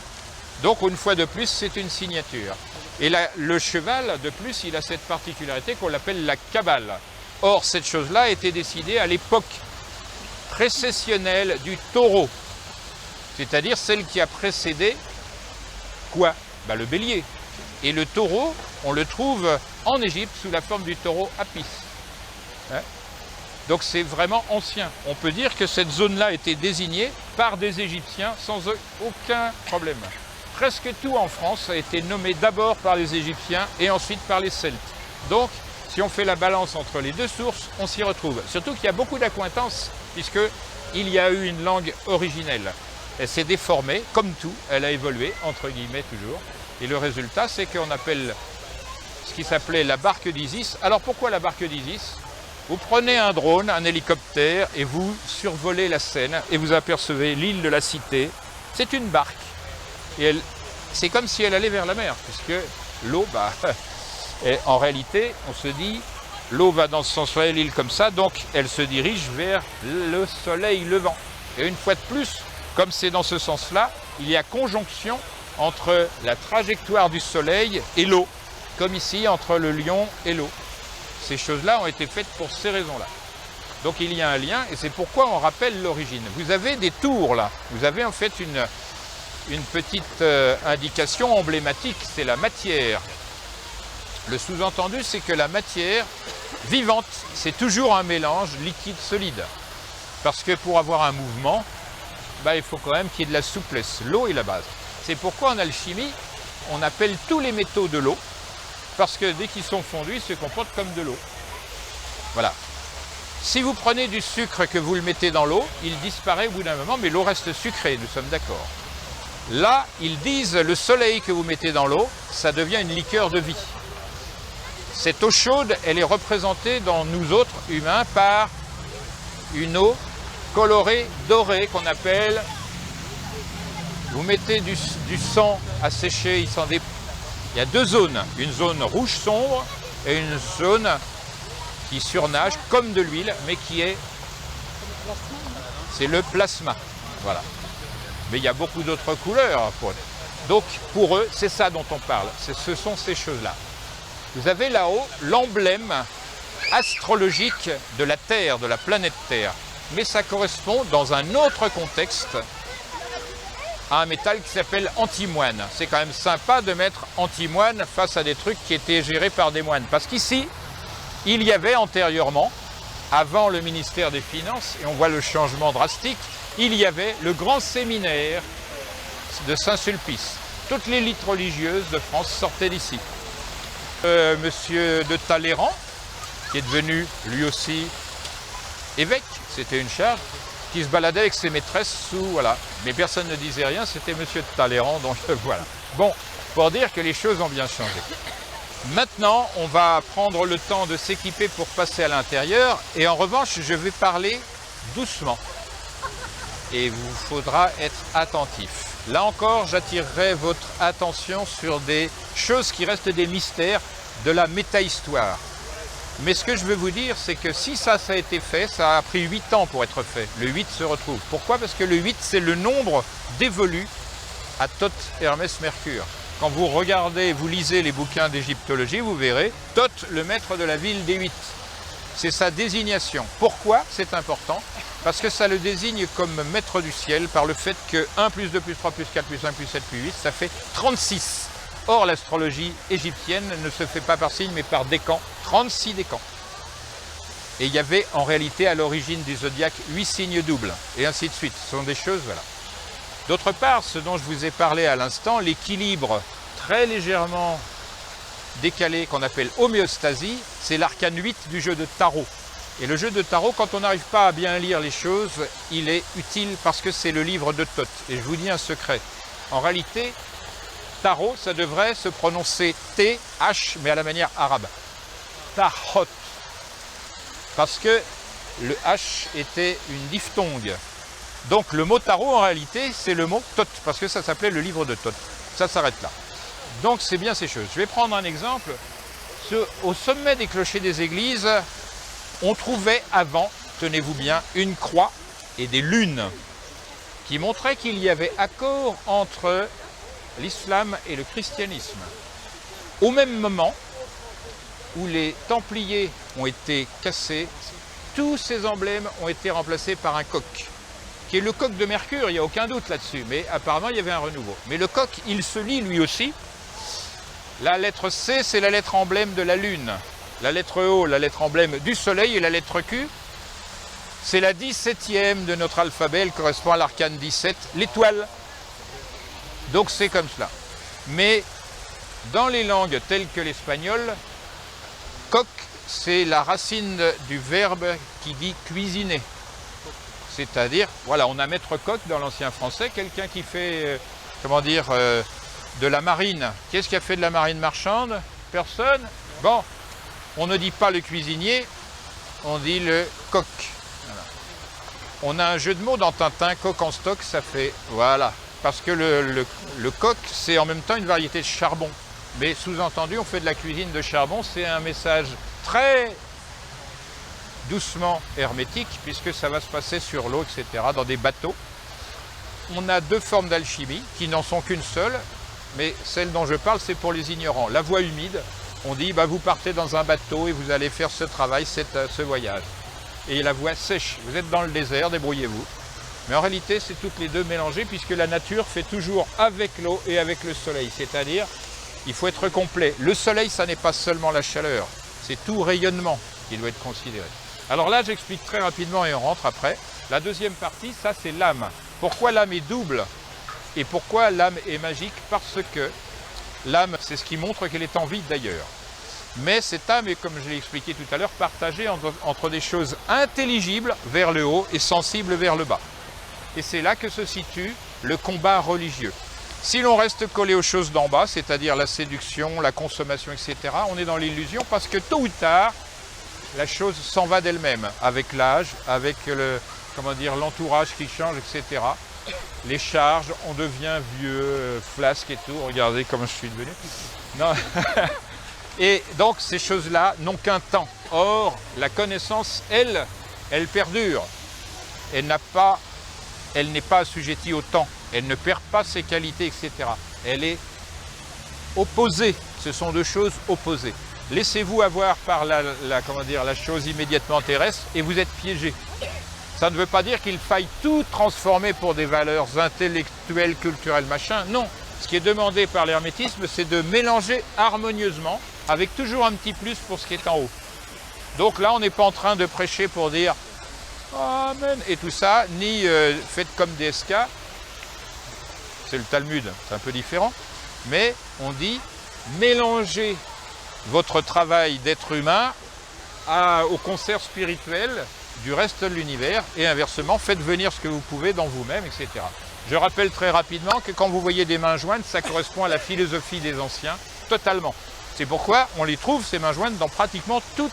Donc une fois de plus, c'est une signature. Et le cheval, de plus, il a cette particularité qu'on l'appelle la cabale. Or, cette chose-là a été décidée à l'époque précessionnelle du taureau. C'est-à-dire celle qui a précédé quoi? Le bélier. Et le taureau, on le trouve en Égypte sous la forme du taureau Apis. Hein? Donc c'est vraiment ancien. On peut dire que cette zone-là a été désignée par des Égyptiens sans aucun problème. Presque tout en France a été nommé d'abord par les Égyptiens et ensuite par les Celtes. Donc, si on fait la balance entre les deux sources, on s'y retrouve. Surtout qu'il y a beaucoup d'accointances, puisqu'il y a eu une langue originelle. Elle s'est déformée, comme tout, elle a évolué, entre guillemets toujours. Et le résultat, c'est qu'on appelle ce qui s'appelait la barque d'Isis. Alors pourquoi la barque d'Isis? Vous prenez un drone, un hélicoptère, et vous survolez la Seine, et vous apercevez l'île de la Cité. C'est une barque. Et c'est comme si elle allait vers la mer, puisque l'eau, et en réalité, on se dit, l'eau va dans ce sens-là, l'île comme ça, donc elle se dirige vers le soleil levant. Et une fois de plus, comme c'est dans ce sens-là, il y a conjonction entre la trajectoire du soleil et l'eau, comme ici entre le lion et l'eau. Ces choses-là ont été faites pour ces raisons-là. Donc il y a un lien, et c'est pourquoi on rappelle l'origine. Vous avez des tours là, vous avez en fait une petite indication emblématique, c'est la matière. Le sous-entendu, c'est que la matière vivante, c'est toujours un mélange liquide-solide. Parce que pour avoir un mouvement, il faut quand même qu'il y ait de la souplesse. L'eau est la base. C'est pourquoi en alchimie, on appelle tous les métaux de l'eau, parce que dès qu'ils sont fondus, ils se comportent comme de l'eau. Voilà. Si vous prenez du sucre que vous le mettez dans l'eau, il disparaît au bout d'un moment, mais l'eau reste sucrée, nous sommes d'accord. Là, ils disent le soleil que vous mettez dans l'eau, ça devient une liqueur de vie. Cette eau chaude, elle est représentée dans nous autres humains par une eau colorée, dorée, qu'on appelle... Vous mettez du sang à sécher, il y a deux zones, une zone rouge sombre et une zone qui surnage comme de l'huile, mais qui est... C'est le plasma, voilà. Mais il y a beaucoup d'autres couleurs. Donc, pour eux, c'est ça dont on parle. Ce sont ces choses-là. Vous avez là-haut l'emblème astrologique de la Terre, de la planète Terre. Mais ça correspond, dans un autre contexte, à un métal qui s'appelle antimoine. C'est quand même sympa de mettre antimoine face à des trucs qui étaient gérés par des moines. Parce qu'ici, il y avait antérieurement, avant le ministère des Finances, et on voit le changement drastique, il y avait le grand séminaire de Saint-Sulpice. Toutes l'élite religieuse de France sortait d'ici. Monsieur de Talleyrand, qui est devenu lui aussi évêque, c'était une charge, qui se baladait avec ses maîtresses sous, voilà. Mais personne ne disait rien, c'était monsieur de Talleyrand, donc voilà. Bon, pour dire que les choses ont bien changé. Maintenant, on va prendre le temps de s'équiper pour passer à l'intérieur, et en revanche, je vais parler doucement. Et vous faudra être attentif. Là encore, j'attirerai votre attention sur des choses qui restent des mystères de la métahistoire. Mais ce que je veux vous dire, c'est que si ça a été fait, ça a pris 8 ans pour être fait. Le 8 se retrouve. Pourquoi? Parce que le 8, c'est le nombre dévolu à Thoth Hermès Mercure. Quand vous regardez, vous lisez les bouquins d'égyptologie, vous verrez Thoth, le maître de la ville des 8. C'est sa désignation. Pourquoi c'est important? Parce que ça le désigne comme maître du ciel par le fait que 1 plus 2 plus 3 plus 4 plus 5 plus 7 plus 8, ça fait 36. Or, l'astrologie égyptienne ne se fait pas par signe, mais par décan. 36 décans. Et il y avait en réalité à l'origine du zodiaque 8 signes doubles, et ainsi de suite. Ce sont des choses, voilà. D'autre part, ce dont je vous ai parlé à l'instant, l'équilibre très légèrement décalé qu'on appelle homéostasie, c'est l'arcane 8 du jeu de tarot. Et le jeu de tarot, quand on n'arrive pas à bien lire les choses, il est utile parce que c'est le livre de Thoth. Et je vous dis un secret. En réalité, tarot, ça devrait se prononcer T, H, mais à la manière arabe. motarot, parce que le H était une diphtongue. Donc le mot tarot, en réalité, c'est le mot Thoth, parce que ça s'appelait le livre de Thoth. Ça s'arrête là. Donc c'est bien ces choses. Je vais prendre un exemple. Au sommet des clochers des églises, on trouvait avant, tenez-vous bien, une croix et des lunes qui montraient qu'il y avait accord entre l'islam et le christianisme. Au même moment où les Templiers ont été cassés, tous ces emblèmes ont été remplacés par un coq, qui est le coq de Mercure, il n'y a aucun doute là-dessus, mais apparemment il y avait un renouveau. Mais le coq, il se lit lui aussi. La lettre C, c'est la lettre emblème de la Lune. La lettre O, la lettre emblème du Soleil, et la lettre Q, c'est la 17e de notre alphabet, elle correspond à l'arcane 17, l'étoile. Donc c'est comme cela. Mais dans les langues telles que l'espagnol, coq, c'est la racine du verbe qui dit cuisiner. C'est-à-dire, voilà, on a maître coq dans l'ancien français, quelqu'un qui fait, de la marine. Qu'est-ce qui a fait de la marine marchande? Personne. Bon, on ne dit pas le cuisinier, on dit le coq. Voilà. On a un jeu de mots dans Tintin, coq en stock, ça fait, voilà. Parce que le coq, c'est en même temps une variété de charbon. Mais sous-entendu, on fait de la cuisine de charbon, c'est un message très doucement hermétique, puisque ça va se passer sur l'eau, etc., dans des bateaux. On a deux formes d'alchimie, qui n'en sont qu'une seule, mais celle dont je parle, c'est pour les ignorants. La voie humide, on dit, vous partez dans un bateau et vous allez faire ce travail, ce voyage. Et la voie sèche, vous êtes dans le désert, débrouillez-vous. Mais en réalité, c'est toutes les deux mélangées, puisque la nature fait toujours avec l'eau et avec le soleil. C'est-à-dire, il faut être complet. Le soleil, ça n'est pas seulement la chaleur, c'est tout rayonnement qui doit être considéré. Alors là, j'explique très rapidement et on rentre après. La deuxième partie, ça c'est l'âme. Pourquoi l'âme est double et pourquoi l'âme est magique? Parce que l'âme, c'est ce qui montre qu'elle est en vie d'ailleurs. Mais cette âme est, comme je l'ai expliqué tout à l'heure, partagée entre des choses intelligibles vers le haut et sensibles vers le bas. Et c'est là que se situe le combat religieux. Si l'on reste collé aux choses d'en bas, c'est-à-dire la séduction, la consommation, etc., on est dans l'illusion parce que tôt ou tard, la chose s'en va d'elle-même, avec l'âge, avec l'entourage qui change, etc. Les charges, on devient vieux, flasque et tout, regardez comme je suis devenu. Non. Et donc ces choses-là n'ont qu'un temps. Or, la connaissance, elle perdure. Elle n'est pas assujettie au temps. Elle ne perd pas ses qualités, etc. Elle est opposée. Ce sont deux choses opposées. Laissez-vous avoir par la chose immédiatement terrestre et vous êtes piégé. Ça ne veut pas dire qu'il faille tout transformer pour des valeurs intellectuelles, culturelles, machin. Non. Ce qui est demandé par l'hermétisme, c'est de mélanger harmonieusement, avec toujours un petit plus pour ce qui est en haut. Donc là, on n'est pas en train de prêcher pour dire Amen et tout ça, ni faites comme DSK. C'est le Talmud, c'est un peu différent. Mais on dit mélangez votre travail d'être humain au concert spirituel du reste de l'univers et inversement, faites venir ce que vous pouvez dans vous-même, etc. Je rappelle très rapidement que quand vous voyez des mains jointes, ça correspond à la philosophie des anciens, totalement. C'est pourquoi on les trouve, ces mains jointes, dans pratiquement tous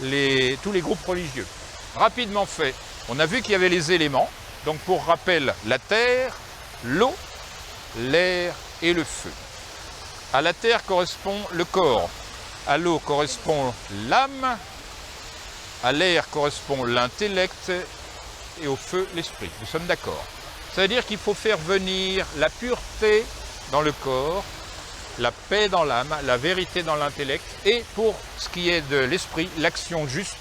les groupes religieux. Rapidement fait, on a vu qu'il y avait les éléments, donc pour rappel, la terre, l'eau, l'air et le feu. À la terre correspond le corps, à l'eau correspond l'âme, à l'air correspond l'intellect et au feu l'esprit. Nous sommes d'accord. Ça veut dire qu'il faut faire venir la pureté dans le corps, la paix dans l'âme, la vérité dans l'intellect et pour ce qui est de l'esprit, l'action juste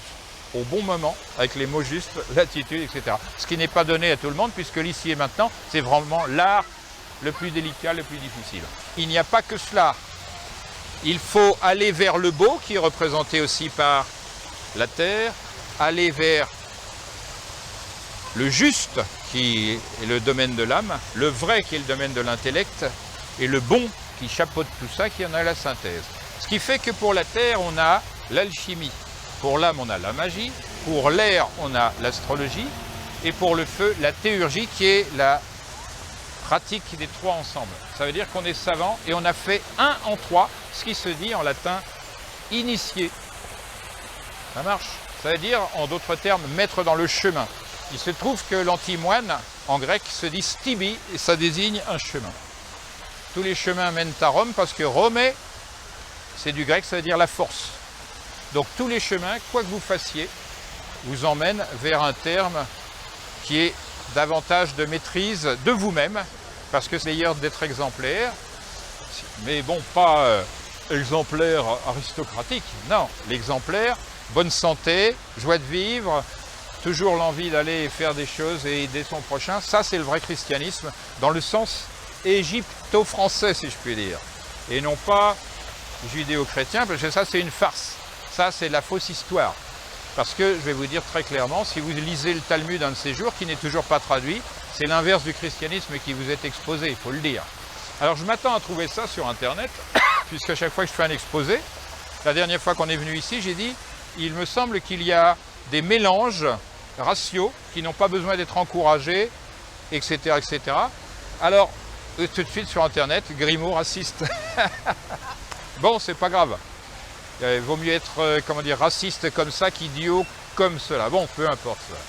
au bon moment, avec les mots justes, l'attitude, etc. Ce qui n'est pas donné à tout le monde puisque l'ici et maintenant, c'est vraiment l'art le plus délicat, le plus difficile. Il n'y a pas que cela. Il faut aller vers le beau qui est représenté aussi par la terre, aller vers le juste qui est le domaine de l'âme, le vrai qui est le domaine de l'intellect et le bon qui chapeaute tout ça, qui en a la synthèse. Ce qui fait que pour la terre, on a l'alchimie, pour l'âme, on a la magie, pour l'air, on a l'astrologie et pour le feu, la théurgie qui est la pratique des trois ensemble. Ça veut dire qu'on est savant et on a fait un en trois, ce qui se dit en latin initié Ça marche. Ça veut dire, en d'autres termes, mettre dans le chemin. Il se trouve que l'antimoine, en grec, se dit stibi, et ça désigne un chemin. Tous les chemins mènent à Rome, parce que Rome, c'est du grec, ça veut dire la force. Donc tous les chemins, quoi que vous fassiez, vous emmènent vers un terme qui est davantage de maîtrise de vous-même, parce que c'est meilleur d'être exemplaire, mais bon, pas exemplaire aristocratique, non, l'exemplaire, bonne santé, joie de vivre, toujours l'envie d'aller faire des choses et aider son prochain, ça c'est le vrai christianisme, dans le sens égypto-français, si je puis dire, et non pas judéo-chrétien, parce que ça c'est une farce, ça c'est la fausse histoire. Parce que, je vais vous dire très clairement, si vous lisez le Talmud un de ces jours, qui n'est toujours pas traduit, c'est l'inverse du christianisme qui vous est exposé, il faut le dire. Alors je m'attends à trouver ça sur Internet, puisqu'à chaque fois que je fais un exposé, la dernière fois qu'on est venu ici, j'ai dit, il me semble qu'il y a des mélanges raciaux qui n'ont pas besoin d'être encouragés, etc., etc. Alors, tout de suite sur Internet, Grimaud raciste. Bon, c'est pas grave. Il vaut mieux être, comment dire, raciste comme ça qu'idiot comme cela. Bon, peu importe cela.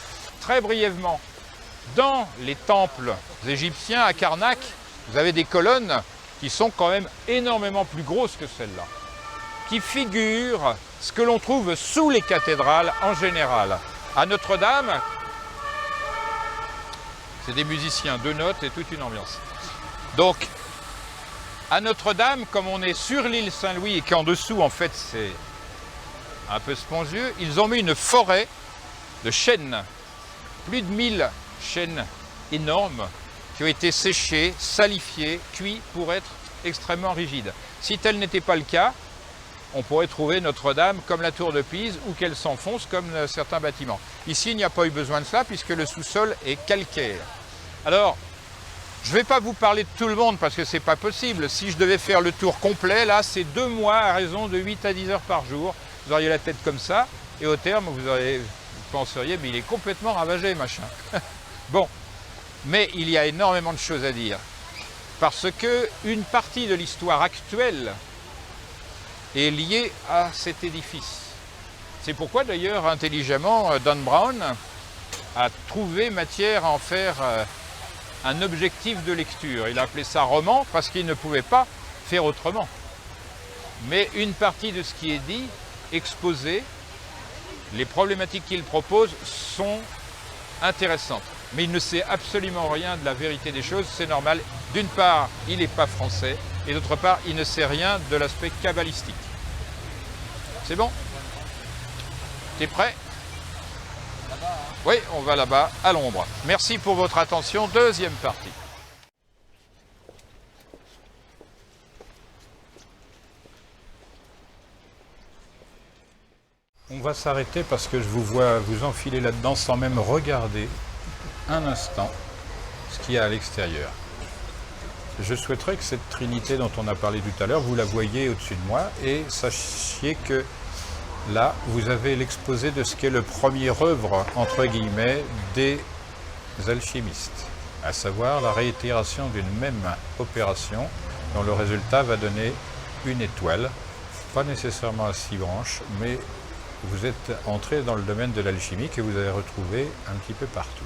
Très brièvement, dans les temples égyptiens à Karnak, vous avez des colonnes qui sont quand même énormément plus grosses que celles-là, qui figurent ce que l'on trouve sous les cathédrales en général. À Notre-Dame, c'est des musiciens, 2 notes et toute une ambiance. Donc, à Notre-Dame, comme on est sur l'île Saint-Louis et qu'en dessous, en fait, c'est un peu spongieux, ils ont mis une forêt de chênes, plus de 1000 chênes énormes qui ont été séchés, salifiés, cuits pour être extrêmement rigides. Si tel n'était pas le cas, on pourrait trouver Notre-Dame comme la tour de Pise ou qu'elle s'enfonce comme certains bâtiments. Ici, il n'y a pas eu besoin de cela puisque le sous-sol est calcaire. Alors, je ne vais pas vous parler de tout le monde parce que ce n'est pas possible. Si je devais faire le tour complet, là, c'est 2 mois à raison de 8 à 10 heures par jour. Vous auriez la tête comme ça et au terme, vous penseriez, mais il est complètement ravagé, machin. Bon, mais il y a énormément de choses à dire. Parce qu'une partie de l'histoire actuelle est liée à cet édifice. C'est pourquoi d'ailleurs, intelligemment, Dan Brown a trouvé matière à en faire un objectif de lecture. Il a appelé ça roman parce qu'il ne pouvait pas faire autrement. Mais une partie de ce qui est dit, exposé, les problématiques qu'il propose sont intéressantes. Mais il ne sait absolument rien de la vérité des choses, c'est normal. D'une part, il n'est pas français, et d'autre part, il ne sait rien de l'aspect kabbalistique. C'est bon? T'es prêt? Oui, on va là-bas, à l'ombre. Merci pour votre attention. Deuxième partie. On va s'arrêter parce que je vous vois vous enfiler là-dedans sans même regarder un instant ce qu'il y a à l'extérieur. Je souhaiterais que cette trinité dont on a parlé tout à l'heure, vous la voyiez au-dessus de moi et sachiez que là, vous avez l'exposé de ce qu'est le premier œuvre, entre guillemets, des alchimistes, à savoir la réitération d'une même opération dont le résultat va donner une étoile, pas nécessairement à 6 branches, mais vous êtes entré dans le domaine de l'alchimie que vous avez retrouvé un petit peu partout.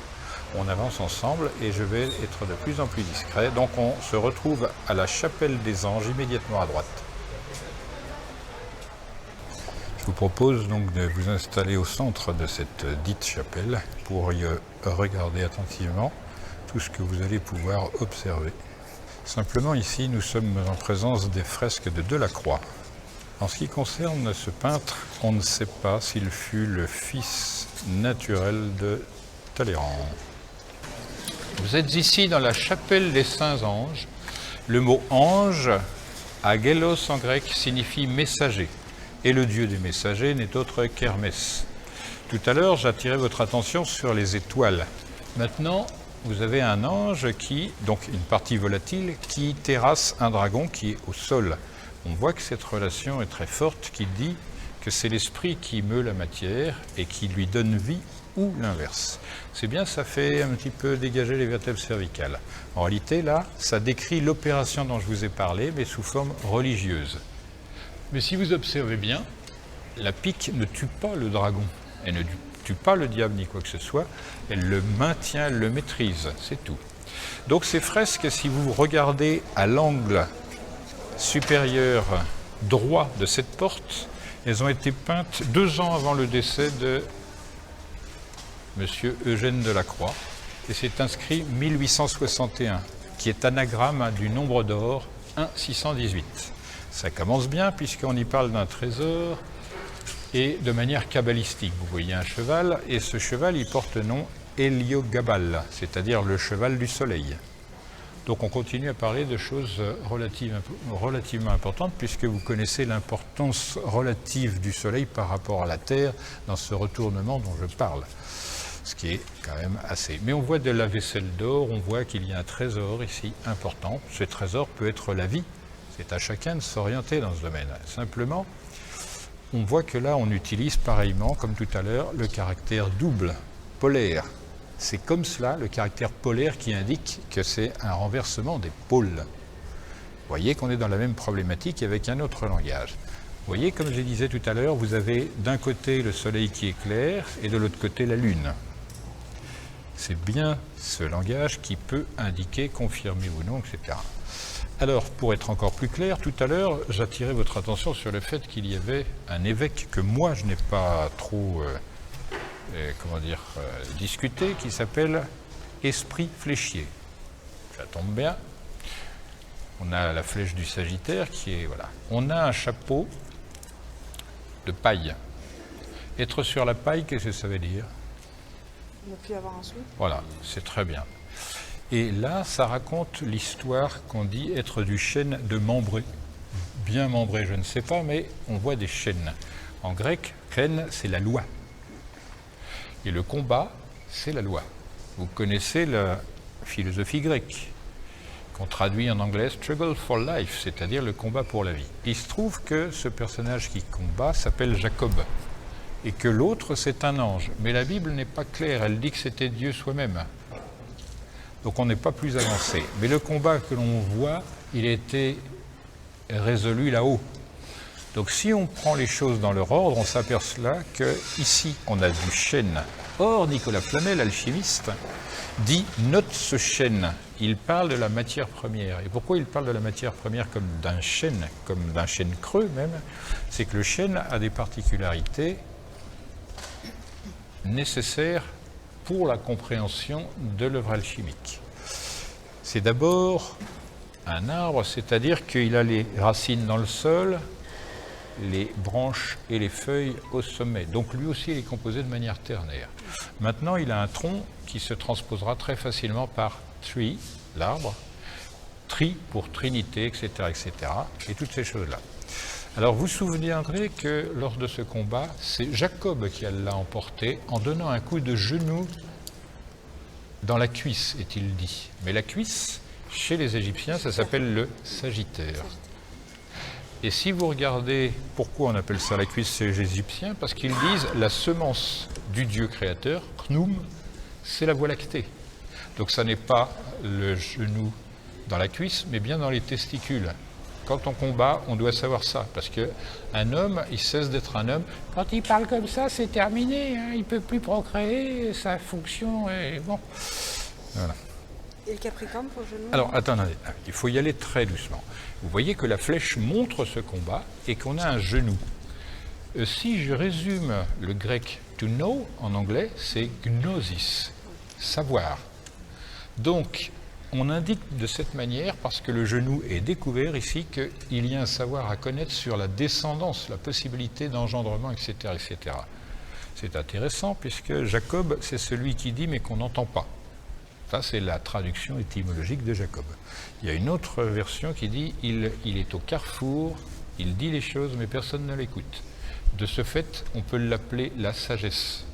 On avance ensemble et je vais être de plus en plus discret. Donc on se retrouve à la chapelle des Anges, immédiatement à droite. Je vous propose donc de vous installer au centre de cette dite chapelle pour y regarder attentivement tout ce que vous allez pouvoir observer. Simplement ici, nous sommes en présence des fresques de Delacroix. En ce qui concerne ce peintre, on ne sait pas s'il fut le fils naturel de Talleyrand. Vous êtes ici dans la chapelle des Saints-Anges. Le mot ange, agélos en grec, signifie messager. Et le dieu des messagers n'est autre qu'Hermès. Tout à l'heure, j'attirais votre attention sur les étoiles. Maintenant, vous avez un ange qui, donc une partie volatile, qui terrasse un dragon qui est au sol. On voit que cette relation est très forte, qui dit que c'est l'esprit qui meut la matière et qui lui donne vie, ou l'inverse. C'est bien, ça fait un petit peu dégager les vertèbres cervicales. En réalité, là, ça décrit l'opération dont je vous ai parlé, mais sous forme religieuse. Mais si vous observez bien, la pique ne tue pas le dragon, elle ne tue pas le diable ni quoi que ce soit, elle le maintient, elle le maîtrise, c'est tout. Donc ces fresques, si vous regardez à l'angle supérieur droit de cette porte, elles ont été peintes 2 ans avant le décès de Monsieur Eugène Delacroix, et c'est inscrit 1861, qui est anagramme du nombre d'or 1618. Ça commence bien puisqu'on y parle d'un trésor et de manière kabbalistique. Vous voyez un cheval, et ce cheval, il porte le nom Héliogabal, c'est-à-dire le cheval du soleil. Donc on continue à parler de choses relativement importantes, puisque vous connaissez l'importance relative du soleil par rapport à la Terre dans ce retournement dont je parle. Ce qui est quand même assez. Mais on voit de la vaisselle d'or, on voit qu'il y a un trésor ici important. Ce trésor peut être la vie. C'est à chacun de s'orienter dans ce domaine. Simplement, on voit que là, on utilise pareillement, comme tout à l'heure, le caractère double, polaire. C'est comme cela, le caractère polaire, qui indique que c'est un renversement des pôles. Vous voyez qu'on est dans la même problématique avec un autre langage. Vous voyez, comme je disais tout à l'heure, vous avez d'un côté le soleil qui éclaire et de l'autre côté la lune. C'est bien ce langage qui peut indiquer, confirmer ou non, etc. Alors, pour être encore plus clair, tout à l'heure, j'attirais votre attention sur le fait qu'il y avait un évêque que moi, je n'ai pas trop discuté, qui s'appelle Esprit Fléchier. Ça tombe bien. On a la flèche du Sagittaire qui est, voilà. On a un chapeau de paille. Être sur la paille, qu'est-ce que ça veut dire? Ne plus avoir un sou. Voilà, c'est très bien. Et là, ça raconte l'histoire qu'on dit être du chêne de membré. Bien membré, je ne sais pas, mais on voit des chênes. En grec, chêne, c'est la loi. Et le combat, c'est la loi. Vous connaissez la philosophie grecque, qu'on traduit en anglais « struggle for life », c'est-à-dire le combat pour la vie. Il se trouve que ce personnage qui combat s'appelle Jacob, et que l'autre, c'est un ange. Mais la Bible n'est pas claire, elle dit que c'était Dieu soi-même. Donc on n'est pas plus avancé. Mais le combat que l'on voit, il a été résolu là-haut. Donc si on prend les choses dans leur ordre, on s'aperçoit qu'ici, on a du chêne. Or, Nicolas Flamel, alchimiste, dit « note ce chêne ». Il parle de la matière première. Et pourquoi il parle de la matière première comme d'un chêne creux même? C'est que le chêne a des particularités nécessaires pour la compréhension de l'œuvre alchimique. C'est d'abord un arbre, c'est-à-dire qu'il a les racines dans le sol, les branches et les feuilles au sommet. Donc lui aussi, il est composé de manière ternaire. Maintenant, il a un tronc qui se transposera très facilement par tree, l'arbre, tri pour trinité, etc., etc., et toutes ces choses-là. Alors vous vous souviendrez que lors de ce combat, c'est Jacob qui l'a emporté en donnant un coup de genou dans la cuisse, est-il dit. Mais la cuisse, chez les Égyptiens, ça s'appelle le sagittaire. Et si vous regardez pourquoi on appelle ça la cuisse chez les Égyptiens, parce qu'ils disent la semence du Dieu créateur, Khnoum, c'est la Voie lactée. Donc ça n'est pas le genou dans la cuisse, mais bien dans les testicules. Quand on combat, on doit savoir ça, parce qu'un homme, il cesse d'être un homme. Quand il parle comme ça, c'est terminé, hein, il ne peut plus procréer, sa fonction est bon. Voilà. Et le Capricorne pour le genou? Alors, attendez, il faut y aller très doucement. Vous voyez que la flèche montre ce combat et qu'on a un genou. Si je résume le grec to know en anglais, c'est gnosis, savoir. Donc, on indique de cette manière, parce que le genou est découvert ici, qu'il y a un savoir à connaître sur la descendance, la possibilité d'engendrement, etc., etc. C'est intéressant, puisque Jacob, c'est celui qui dit, mais qu'on n'entend pas. Ça, c'est la traduction étymologique de Jacob. Il y a une autre version qui dit, il est au carrefour, il dit les choses, mais personne ne l'écoute. De ce fait, on peut l'appeler la sagesse.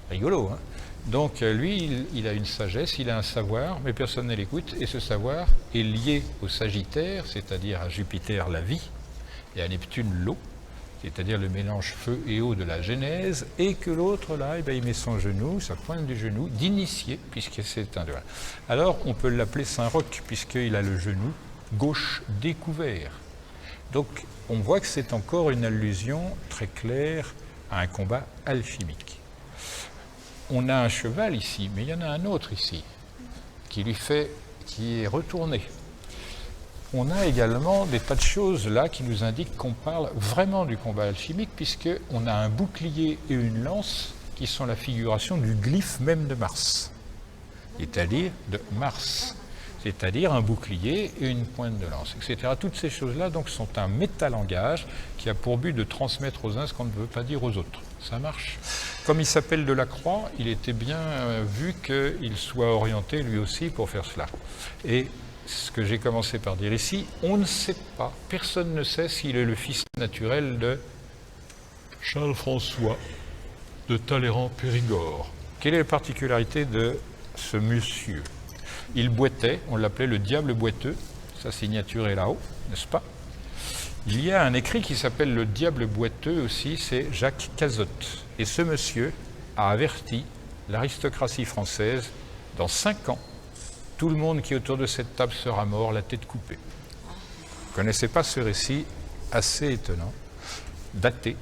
Rigolo, hein? Donc lui, il a une sagesse, il a un savoir, mais personne ne l'écoute, et ce savoir est lié au Sagittaire, c'est-à-dire à Jupiter la vie, et à Neptune l'eau, c'est-à-dire le mélange feu et eau de la Genèse, et que l'autre là, il met son genou, sa pointe du genou, d'initié, puisque c'est un... Alors on peut l'appeler Saint-Roch, puisqu'il a le genou gauche découvert. Donc on voit que c'est encore une allusion très claire à un combat alchimique. On a un cheval ici, mais il y en a un autre ici, qui est retourné. On a également des tas de choses là qui nous indiquent qu'on parle vraiment du combat alchimique, puisqu'on a un bouclier et une lance qui sont la figuration du glyphe même de Mars, c'est-à-dire de Mars, c'est-à-dire un bouclier et une pointe de lance, etc. Toutes ces choses-là donc sont un métalangage qui a pour but de transmettre aux uns ce qu'on ne veut pas dire aux autres. Ça marche. Comme il s'appelle Delacroix, il était bien vu qu'il soit orienté lui aussi pour faire cela. Et ce que j'ai commencé par dire ici, on ne sait pas, personne ne sait s'il est le fils naturel de Charles-François de Talleyrand-Périgord. Quelle est la particularité de ce monsieur? Il boitait, on l'appelait le diable boiteux, sa signature est là-haut, n'est-ce pas? Il y a un écrit qui s'appelle le diable boiteux aussi, c'est Jacques Cazotte. Et ce monsieur a averti l'aristocratie française, dans 5 ans, tout le monde qui est autour de cette table sera mort, la tête coupée. Vous ne connaissez pas ce récit assez étonnant, daté.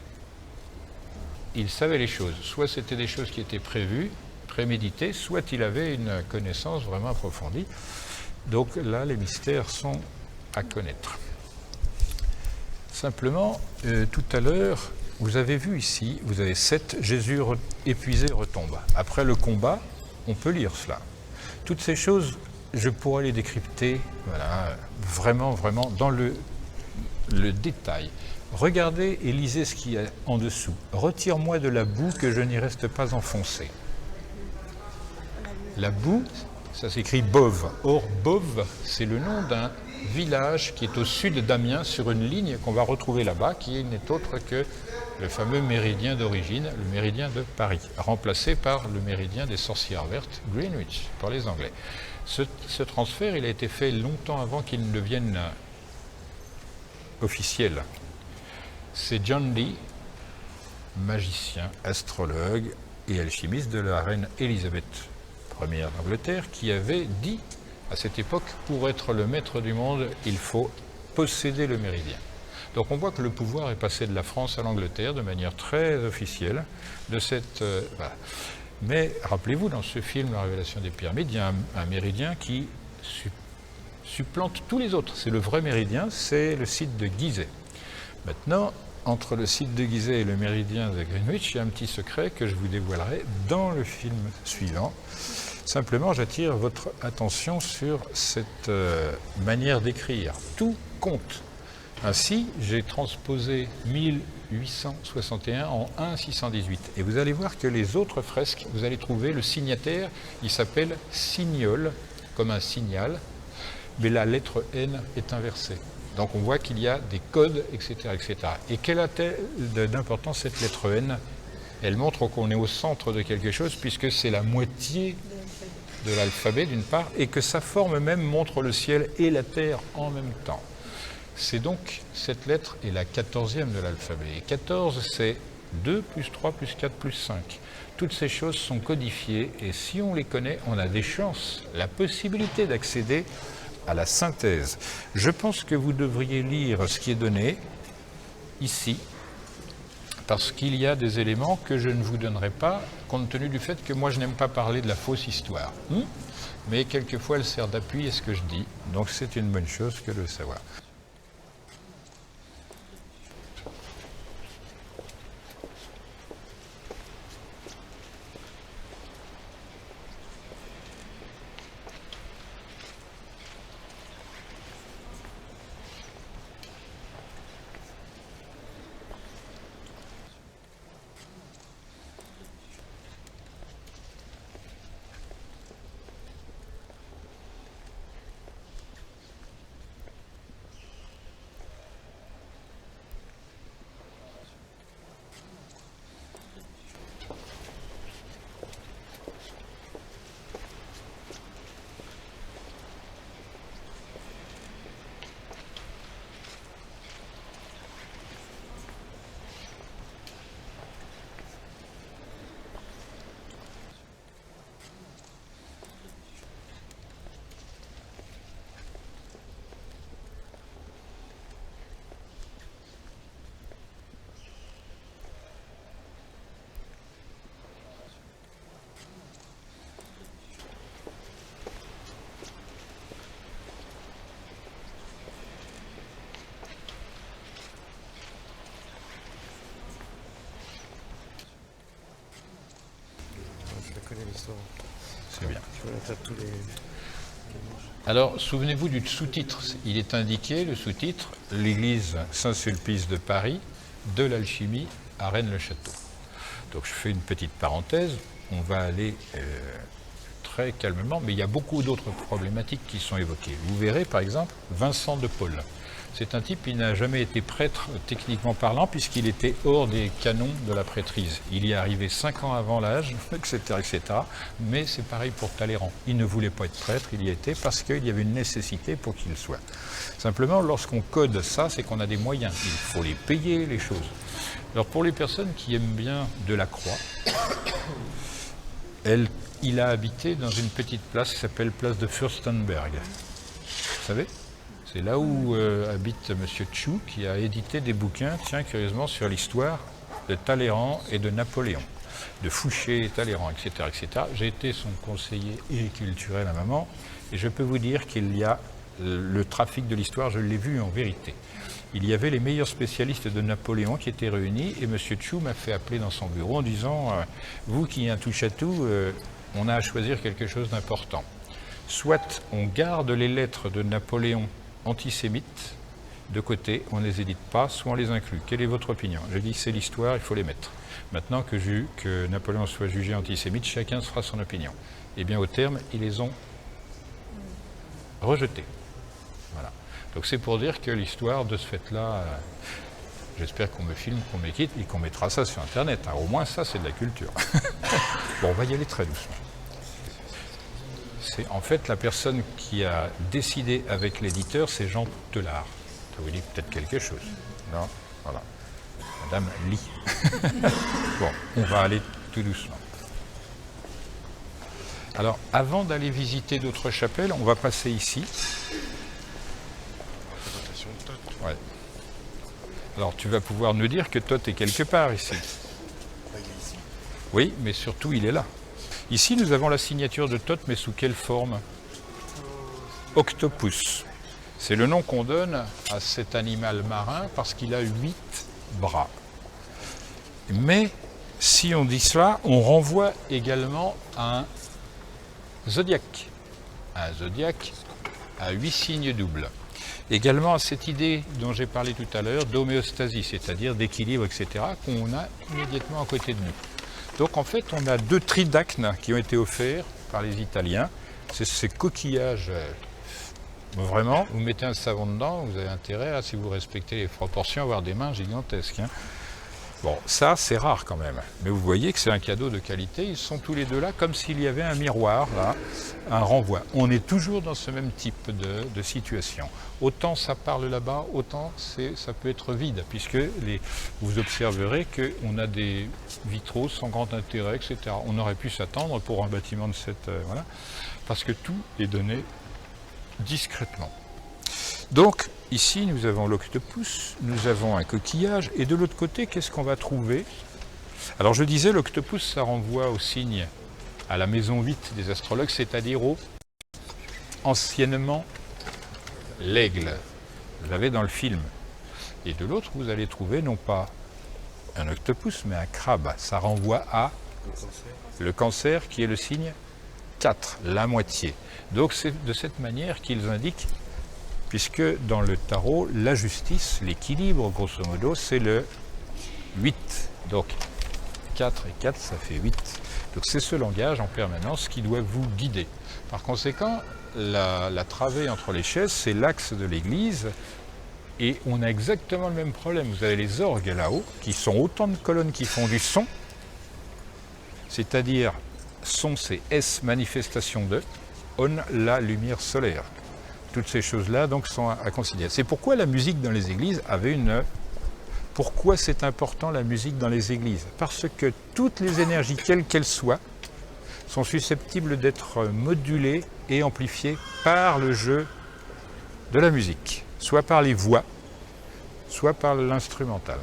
Il savait les choses. Soit c'était des choses qui étaient prévues, préméditées, soit il avait une connaissance vraiment approfondie. Donc là, les mystères sont à connaître. Simplement, tout à l'heure, vous avez vu ici, vous avez 7, Jésus épuisé retombe. Après le combat, on peut lire cela. Toutes ces choses, je pourrais les décrypter, voilà, vraiment dans le détail. Regardez et lisez ce qu'il y a en dessous. Retire-moi de la boue que je n'y reste pas enfoncé. La boue, ça s'écrit Bove. Or, Bove, c'est le nom d'un village qui est au sud d'Amiens sur une ligne qu'on va retrouver là-bas, qui n'est autre que le fameux méridien d'origine, le méridien de Paris, remplacé par le méridien des sorcières vertes, Greenwich, par les Anglais. Ce transfert, il a été fait longtemps avant qu'il ne devienne officiel. C'est John Dee, magicien, astrologue et alchimiste de la reine Élisabeth Ier d'Angleterre, qui avait dit à cette époque, pour être le maître du monde, il faut posséder le méridien. Donc on voit que le pouvoir est passé de la France à l'Angleterre de manière très officielle. Voilà. Mais rappelez-vous, dans ce film, La Révélation des Pyramides, il y a un méridien qui supplante tous les autres. C'est le vrai méridien, c'est le site de Gizeh. Maintenant, entre le site de Gizeh et le méridien de Greenwich, il y a un petit secret que je vous dévoilerai dans le film suivant. Simplement, j'attire votre attention sur cette manière d'écrire. Tout compte. Ainsi, j'ai transposé 1861 en 1618. Et vous allez voir que les autres fresques, vous allez trouver le signataire, il s'appelle Signol, comme un signal, mais la lettre N est inversée. Donc on voit qu'il y a des codes, etc., etc. Et quelle a-t-elle d'importance cette lettre N? Elle montre qu'on est au centre de quelque chose, puisque c'est la moitié de l'alphabet d'une part, et que sa forme même montre le ciel et la terre en même temps. C'est donc, cette lettre est la 14e de l'alphabet. Et 14, c'est 2 plus 3 plus 4 plus 5. Toutes ces choses sont codifiées, et si on les connaît, on a des chances, la possibilité d'accéder à la synthèse. Je pense que vous devriez lire ce qui est donné ici, parce qu'il y a des éléments que je ne vous donnerai pas, compte tenu du fait que moi je n'aime pas parler de la fausse histoire. Mais quelquefois elle sert d'appui à ce que je dis, donc c'est une bonne chose que de le savoir. C'est bien. Tu vois la table tous les... Alors, souvenez-vous du sous-titre. Il est indiqué, le sous-titre, l'église Saint-Sulpice de Paris, de l'Alchimie à Rennes-le-Château. Donc, je fais une petite parenthèse. On va aller très calmement, mais il y a beaucoup d'autres problématiques qui sont évoquées. Vous verrez, par exemple, Vincent de Paul. C'est un type qui n'a jamais été prêtre techniquement parlant puisqu'il était hors des canons de la prêtrise. Il y est arrivé 5 ans avant l'âge, etc., etc. Mais c'est pareil pour Talleyrand. Il ne voulait pas être prêtre, il y était parce qu'il y avait une nécessité pour qu'il soit. Simplement, lorsqu'on code ça, c'est qu'on a des moyens. Il faut les payer, les choses. Alors pour les personnes qui aiment bien Delacroix, il a habité dans une petite place qui s'appelle place de Fürstenberg. Vous savez ? C'est là où habite M. Chou, qui a édité des bouquins, tiens, curieusement, sur l'histoire de Talleyrand et de Napoléon, de Fouché et Talleyrand, etc., etc. J'ai été son conseiller et culturel à un moment, et je peux vous dire qu'il y a le trafic de l'histoire, je l'ai vu en vérité. Il y avait les meilleurs spécialistes de Napoléon qui étaient réunis, et M. Chou m'a fait appeler dans son bureau en disant vous qui êtes un touche-à-tout, on a à choisir quelque chose d'important. Soit on garde les lettres de Napoléon antisémites de côté, on ne les édite pas, soit on les inclut. Quelle est votre opinion? Je dis c'est l'histoire, il faut les mettre. Maintenant que Napoléon soit jugé antisémite, chacun se fera son opinion. Et bien au terme, ils les ont rejetés. Voilà. Donc c'est pour dire que l'histoire de ce fait-là, j'espère qu'on me filme, qu'on m'équipe et qu'on mettra ça sur Internet. Au moins ça, c'est de la culture. Bon, on va y aller très doucement. C'est en fait la personne qui a décidé avec l'éditeur, c'est Jean Teilhard. Ça vous dit peut-être quelque chose. Non? Voilà. Madame lit. Bon, on va aller tout doucement. Alors, avant d'aller visiter d'autres chapelles, on va passer ici. Ouais. Alors, tu vas pouvoir nous dire que Thoth est quelque part ici. Oui, mais surtout, il est là. Ici, nous avons la signature de Thoth, mais sous quelle forme? Octopus. C'est le nom qu'on donne à cet animal marin parce qu'il a 8 bras. Mais si on dit cela, on renvoie également à un zodiaque. Un zodiaque à 8 signes doubles. Également à cette idée dont j'ai parlé tout à l'heure d'homéostasie, c'est-à-dire d'équilibre, etc., qu'on a immédiatement à côté de nous. Donc en fait, on a 2 tridacnes qui ont été offerts par les Italiens. C'est ces coquillages, vraiment, vous mettez un savon dedans, vous avez intérêt, si vous respectez les proportions, à avoir des mains gigantesques. Bon, ça c'est rare quand même, mais vous voyez que c'est un cadeau de qualité. Ils sont tous les deux là comme s'il y avait un miroir, là, un renvoi. On est toujours dans ce même type de situation. Autant ça parle là-bas, autant ça peut être vide, puisque vous observerez qu'on a des vitraux sans grand intérêt, etc. On aurait pu s'attendre pour un bâtiment de cette... voilà, parce que tout est donné discrètement. Donc, ici, nous avons l'octopus, nous avons un coquillage, et de l'autre côté, qu'est-ce qu'on va trouver? Alors, je disais, l'octopus, ça renvoie au signe, à la maison 8 des astrologues, c'est-à-dire au, anciennement, l'aigle. Vous l'avez dans le film. Et de l'autre, vous allez trouver, non pas un octopus, mais un crabe. Ça renvoie à le cancer, qui est le signe 4, la moitié. Donc, c'est de cette manière qu'ils indiquent, puisque dans le tarot, la justice, l'équilibre, grosso modo, c'est le 8. Donc 4 et 4, ça fait 8. Donc c'est ce langage en permanence qui doit vous guider. Par conséquent, la travée entre les chaises, c'est l'axe de l'église, et on a exactement le même problème. Vous avez les orgues là-haut, qui sont autant de colonnes qui font du son, c'est-à-dire, son c'est S, manifestation de, on, la lumière solaire. Toutes ces choses-là donc sont à considérer. C'est pourquoi la musique dans les églises avait une... Pourquoi c'est important la musique dans les églises? Parce que toutes les énergies, quelles qu'elles soient, sont susceptibles d'être modulées et amplifiées par le jeu de la musique. Soit par les voix, soit par l'instrumental.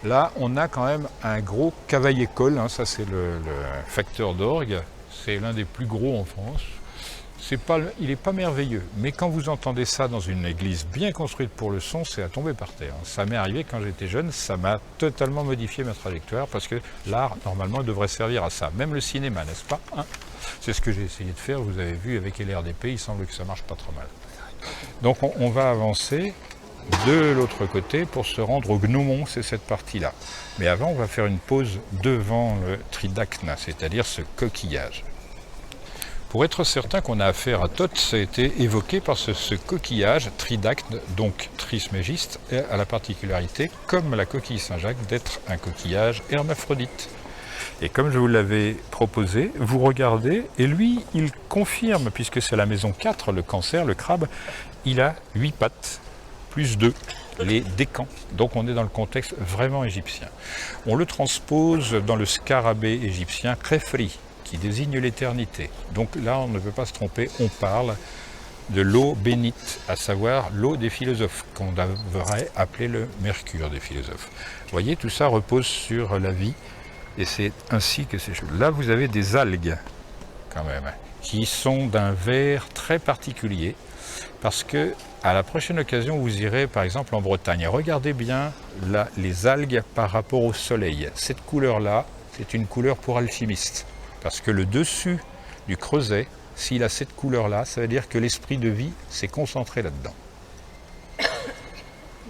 Là, on a quand même un gros cavaillé-colle, hein, ça c'est le facteur d'orgue. C'est l'un des plus gros en France. il n'est pas merveilleux. Mais quand vous entendez ça dans une église bien construite pour le son, c'est à tomber par terre. Ça m'est arrivé quand j'étais jeune, ça m'a totalement modifié ma trajectoire parce que l'art, normalement, devrait servir à ça. Même le cinéma, n'est-ce pas, hein? C'est ce que j'ai essayé de faire, vous avez vu, avec LRDP, il semble que ça marche pas trop mal. Donc on va avancer de l'autre côté pour se rendre au gnomon, c'est cette partie-là. Mais avant, on va faire une pause devant le tridacne, c'est-à-dire ce coquillage. Pour être certain qu'on a affaire à Thoth, ça a été évoqué parce que ce coquillage tridacne, donc trismégiste, a la particularité, comme la coquille Saint-Jacques, d'être un coquillage hermaphrodite. Et comme je vous l'avais proposé, vous regardez, et lui, il confirme, puisque c'est la maison 4, le cancer, le crabe, il a 8 pattes, plus 2, les décans. Donc on est dans le contexte vraiment égyptien. On le transpose dans le scarabée égyptien Khefri, qui désigne l'éternité. Donc là, on ne peut pas se tromper, on parle de l'eau bénite, à savoir l'eau des philosophes, qu'on devrait appeler le mercure des philosophes. Vous voyez, tout ça repose sur la vie, et c'est ainsi que c'est chaud. Là, vous avez des algues, quand même, qui sont d'un vert très particulier, parce que à la prochaine occasion, vous irez par exemple en Bretagne. Regardez bien là, les algues par rapport au soleil. Cette couleur-là, c'est une couleur pour alchimiste. Parce que le dessus du creuset, s'il a cette couleur-là, ça veut dire que l'esprit de vie s'est concentré là-dedans.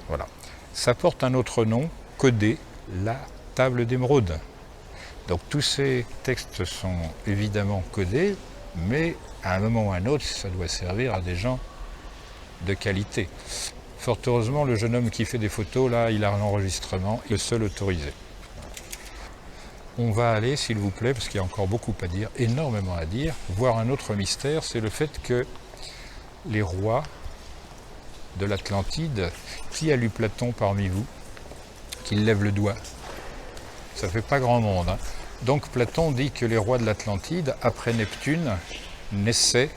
Voilà. Ça porte un autre nom, codé, la table d'émeraude. Donc tous ces textes sont évidemment codés, mais à un moment ou à un autre, ça doit servir à des gens de qualité. Fort heureusement, le jeune homme qui fait des photos, là, il a l'enregistrement, le seul autorisé. On va aller, s'il vous plaît, parce qu'il y a encore beaucoup à dire, énormément à dire, voir un autre mystère, c'est le fait que les rois de l'Atlantide, qui a lu Platon parmi vous, qu'il lève le doigt? Ça ne fait pas grand monde, hein. Donc Platon dit que les rois de l'Atlantide, après Neptune, naissaient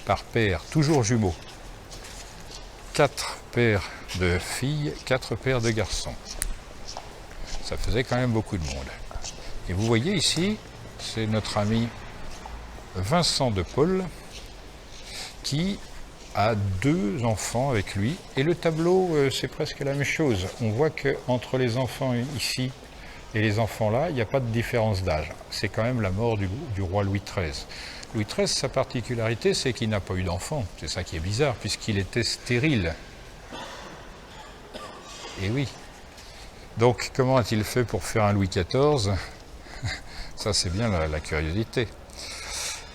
par paires, toujours jumeaux. 4 paires de filles, 4 paires de garçons. Ça faisait quand même beaucoup de monde. Et vous voyez ici, c'est notre ami Vincent de Paul qui a 2 enfants avec lui. Et le tableau, c'est presque la même chose. On voit qu'entre les enfants ici et les enfants là, il n'y a pas de différence d'âge. C'est quand même la mort du roi Louis XIII. Louis XIII, sa particularité, c'est qu'il n'a pas eu d'enfant. C'est ça qui est bizarre, puisqu'il était stérile. Et oui. Donc, comment a-t-il fait pour faire un Louis XIV? Ça, c'est bien la curiosité.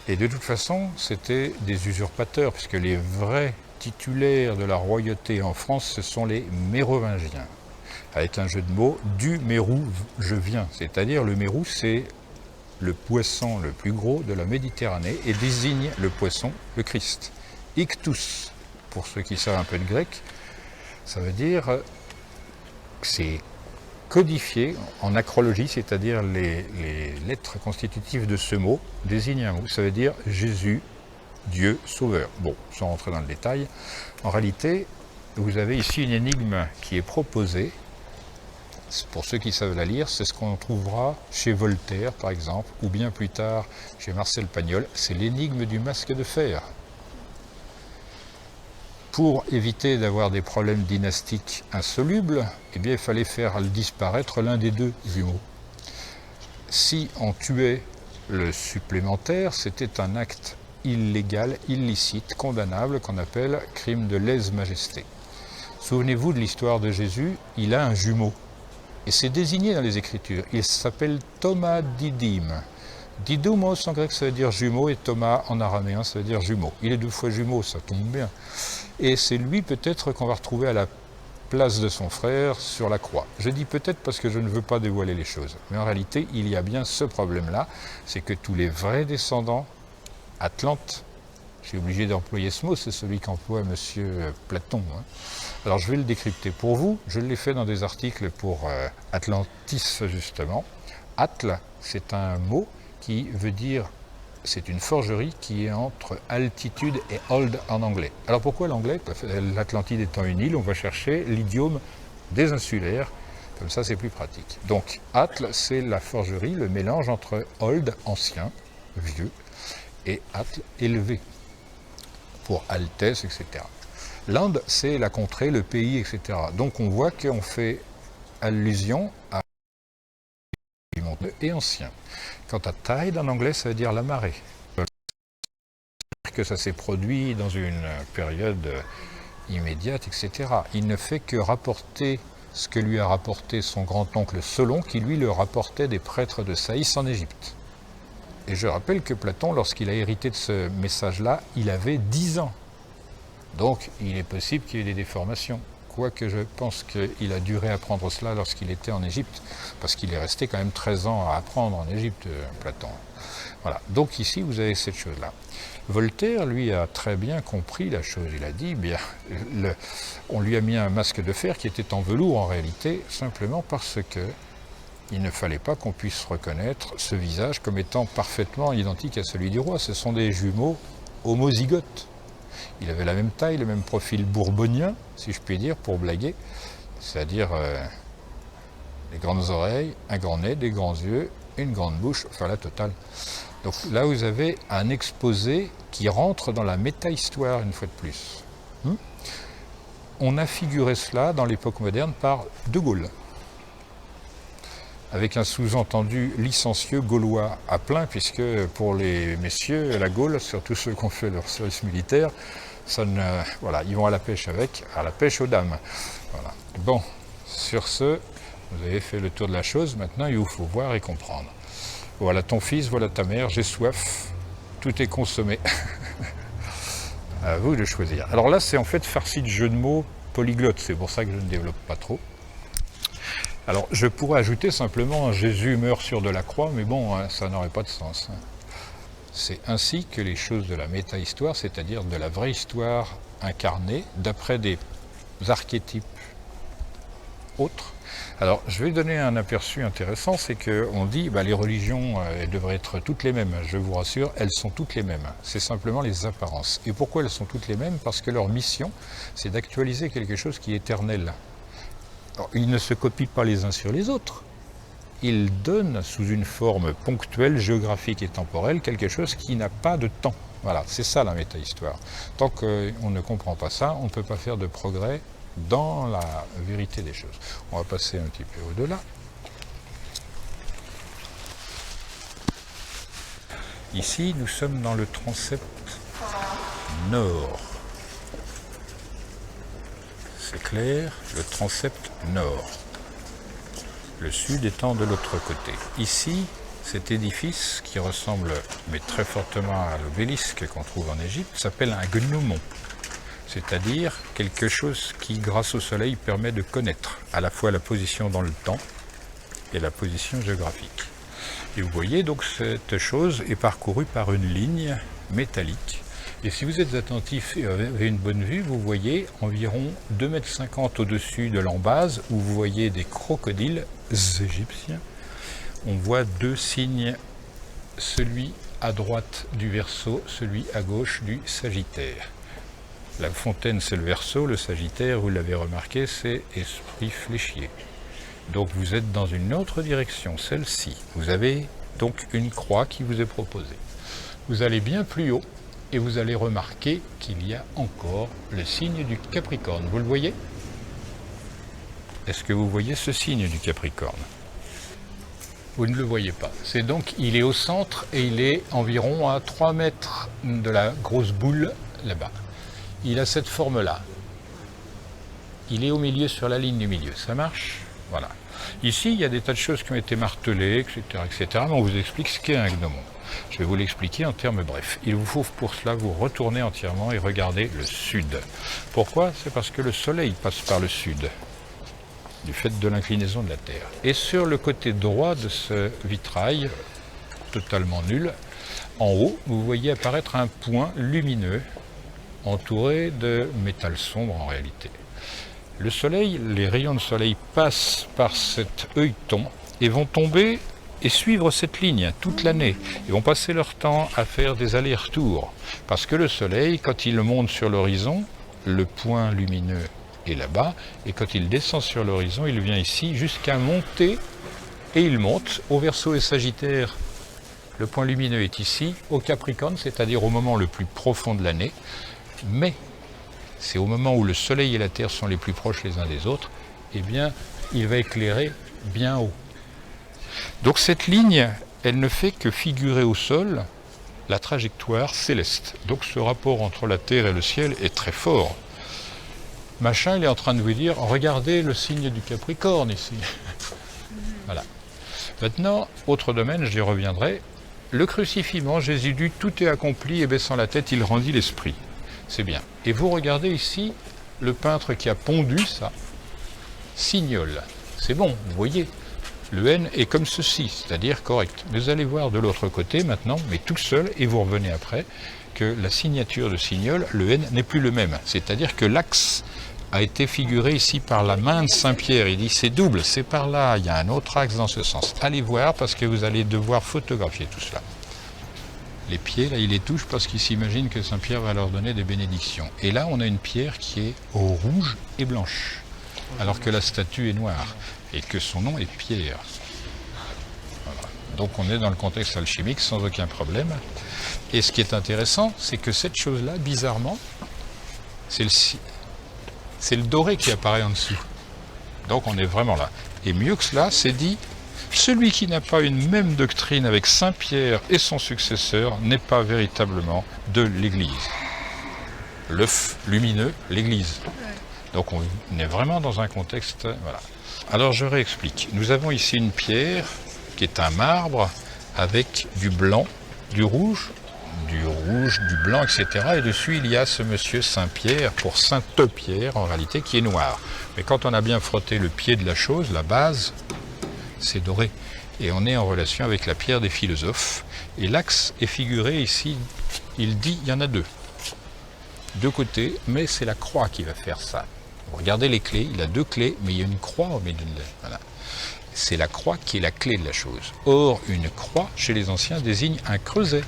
Et de toute façon, c'était des usurpateurs, puisque les vrais titulaires de la royauté en France, ce sont les Mérovingiens. Avec un jeu de mots, du Mérou, je viens. C'est-à-dire, le Mérou, c'est le poisson le plus gros de la Méditerranée et désigne le poisson, le Christ. Ictus, pour ceux qui savent un peu de grec, ça veut dire que c'est codifié en acrologie, c'est-à-dire les lettres constitutives de ce mot désignent un mot. Ça veut dire Jésus, Dieu, Sauveur. Bon, sans rentrer dans le détail, en réalité, vous avez ici une énigme qui est proposée. Pour ceux qui savent la lire, c'est ce qu'on trouvera chez Voltaire, par exemple, ou bien plus tard chez Marcel Pagnol, c'est l'énigme du masque de fer. Pour éviter d'avoir des problèmes dynastiques insolubles, eh bien, il fallait faire disparaître l'un des 2 jumeaux. Si on tuait le supplémentaire, c'était un acte illégal, illicite, condamnable, qu'on appelle crime de lèse-majesté. Souvenez-vous de l'histoire de Jésus, il a un jumeau. Et c'est désigné dans les Écritures. Il s'appelle Thomas Didyme. Didymos en grec ça veut dire jumeau et Thomas en araméen ça veut dire jumeau. Il est 2 fois jumeau, ça tombe bien. Et c'est lui peut-être qu'on va retrouver à la place de son frère sur la croix. Je dis peut-être parce que je ne veux pas dévoiler les choses. Mais en réalité, il y a bien ce problème-là, c'est que tous les vrais descendants, Atlante, je suis obligé d'employer ce mot, c'est celui qu'emploie M. Platon. Hein. Alors je vais le décrypter pour vous, je l'ai fait dans des articles pour Atlantis justement. Atl, c'est un mot qui veut dire, c'est une forgerie qui est entre altitude et old en anglais. Alors pourquoi l'anglais? L'Atlantide étant une île, on va chercher l'idiome des insulaires, comme ça c'est plus pratique. Donc Atl, c'est la forgerie, le mélange entre old, ancien, vieux, et Atl, élevé. pour Altesse, etc. L'Inde, c'est la contrée, le pays, etc. Donc on voit qu'on fait allusion à et ancien. Quant à tide en anglais, ça veut dire la marée. Que ça s'est produit dans une période immédiate, etc. Il ne fait que rapporter ce que lui a rapporté son grand-oncle Solon, qui lui le rapportait des prêtres de Saïs en Égypte. Et je rappelle que Platon, lorsqu'il a hérité de ce message-là, il avait 10 ans. Donc il est possible qu'il y ait des déformations. Quoique je pense qu'il a dû réapprendre cela lorsqu'il était en Égypte, parce qu'il est resté quand même 13 ans à apprendre en Égypte, Platon. Voilà. Donc ici, vous avez cette chose-là. Voltaire, lui, a très bien compris la chose. Il a dit, bien, on lui a mis un masque de fer qui était en velours en réalité, simplement parce que il ne fallait pas qu'on puisse reconnaître ce visage comme étant parfaitement identique à celui du roi. Ce sont des jumeaux homozygotes. Il avait la même taille, le même profil bourbonien, si je puis dire, pour blaguer, c'est-à-dire des grandes oreilles, un grand nez, des grands yeux, une grande bouche, enfin la totale. Donc là, vous avez un exposé qui rentre dans la méta-histoire, une fois de plus. On a figuré cela dans l'époque moderne par De Gaulle, avec un sous-entendu licencieux gaulois à plein, puisque pour les messieurs, la Gaule, surtout ceux qui ont fait leur service militaire, voilà, ils vont à la pêche aux dames. Voilà. Bon, sur ce, vous avez fait le tour de la chose, maintenant il vous faut voir et comprendre. Voilà ton fils, voilà ta mère, j'ai soif, tout est consommé. À vous de choisir. Alors là, c'est en fait farci de jeux de mots polyglottes, c'est pour ça que je ne développe pas trop. Alors, je pourrais ajouter simplement « Jésus meurt sur de la croix », mais bon, hein, ça n'aurait pas de sens. C'est ainsi que les choses de la méta-histoire, c'est-à-dire de la vraie histoire incarnée, d'après des archétypes autres. Alors, je vais donner un aperçu intéressant, c'est qu'on dit les religions elles devraient être toutes les mêmes. Je vous rassure, elles sont toutes les mêmes. C'est simplement les apparences. Et pourquoi elles sont toutes les mêmes? Parce que leur mission, c'est d'actualiser quelque chose qui est éternel. Alors, ils ne se copient pas les uns sur les autres. Ils donnent sous une forme ponctuelle, géographique et temporelle, quelque chose qui n'a pas de temps. Voilà, c'est ça la méta-histoire. Tant qu'on ne comprend pas ça, on ne peut pas faire de progrès dans la vérité des choses. On va passer un petit peu au-delà. Ici, nous sommes dans le transept nord. C'est clair, le transept nord. Le sud étant de l'autre côté. Ici, cet édifice qui ressemble, mais très fortement à l'obélisque qu'on trouve en Égypte, s'appelle un gnomon. C'est-à-dire quelque chose qui, grâce au soleil, permet de connaître à la fois la position dans le temps et la position géographique. Et vous voyez donc cette chose est parcourue par une ligne métallique. Et si vous êtes attentif et avez une bonne vue, vous voyez environ 2,50 m au-dessus de l'embase, où vous voyez des crocodiles égyptiens. On voit deux signes, celui à droite du Verseau, celui à gauche du Sagittaire. La fontaine, c'est le Verseau, le Sagittaire, vous l'avez remarqué, c'est esprit fléchier. Donc vous êtes dans une autre direction, celle-ci. Vous avez donc une croix qui vous est proposée. Vous allez bien plus haut et vous allez remarquer qu'il y a encore le signe du Capricorne. Vous le voyez? Est-ce que vous voyez ce signe du Capricorne? Vous ne le voyez pas. C'est donc, il est au centre et il est environ à 3 mètres de la grosse boule là-bas. Il a cette forme-là. Il est au milieu, sur la ligne du milieu. Ça marche? Voilà. Ici, il y a des tas de choses qui ont été martelées, etc., etc. Mais on vous explique ce qu'est un gnomon. Je vais vous l'expliquer en termes brefs. Il vous faut pour cela vous retourner entièrement et regarder le sud. Pourquoi? C'est parce que le soleil passe par le sud, du fait de l'inclinaison de la Terre. Et sur le côté droit de ce vitrail, totalement nul, en haut, vous voyez apparaître un point lumineux, entouré de métal sombre en réalité. Le soleil, les rayons de soleil passent par cet œilleton et vont tomber et suivre cette ligne toute l'année. Ils vont passer leur temps à faire des allers-retours. Parce que le soleil, quand il monte sur l'horizon, le point lumineux est là-bas, et quand il descend sur l'horizon, il vient ici jusqu'à monter, et il monte au Verseau et Sagittaire. Le point lumineux est ici, au Capricorne, c'est-à-dire au moment le plus profond de l'année. mais c'est au moment où le Soleil et la Terre sont les plus proches les uns des autres, eh bien, il va éclairer bien haut. Donc cette ligne, elle ne fait que figurer au sol la trajectoire céleste. Donc ce rapport entre la Terre et le ciel est très fort. Machin, il est en train de vous dire, regardez le signe du Capricorne ici. Voilà. Maintenant, autre domaine, j'y reviendrai. Le crucifixion, Jésus dit, tout est accompli, et baissant la tête, il rendit l'esprit. C'est bien. Et vous regardez ici, le peintre qui a pondu ça, Signol. C'est bon, vous voyez. Le N est comme ceci, c'est-à-dire correct. Vous allez voir de l'autre côté maintenant, mais tout seul, et vous revenez après, que la signature de Signol, le N n'est plus le même. C'est-à-dire que l'axe a été figuré ici par la main de Saint-Pierre. Il dit c'est double, c'est par là, il y a un autre axe dans ce sens. Allez voir parce que vous allez devoir photographier tout cela. Les pieds, là, il les touche parce qu'il s'imagine que Saint-Pierre va leur donner des bénédictions. Et là, on a une pierre qui est au rouge et blanche, alors que la statue est noire et que son nom est Pierre. Voilà. Donc on est dans le contexte alchimique sans aucun problème. Et ce qui est intéressant, c'est que cette chose-là, bizarrement, c'est le doré qui apparaît en dessous. Donc on est vraiment là. Et mieux que cela, c'est dit, celui qui n'a pas une même doctrine avec Saint-Pierre et son successeur n'est pas véritablement de l'Église. L'œuf lumineux, l'Église. Donc on est vraiment dans un contexte... Voilà. Alors je réexplique. Nous avons ici une pierre qui est un marbre avec du blanc, du rouge, du blanc, etc. Et dessus, il y a ce monsieur Saint-Pierre, pour Sainte-Pierre, en réalité, qui est noir. Mais quand on a bien frotté le pied de la chose, la base, c'est doré. Et on est en relation avec la pierre des philosophes. Et l'axe est figuré ici, il dit, il y en a deux. Deux côtés, mais c'est la croix qui va faire ça. Regardez les clés, il a deux clés, mais il y a une croix au milieu. Voilà. C'est la croix qui est la clé de la chose. Or, une croix, chez les anciens, désigne un creuset.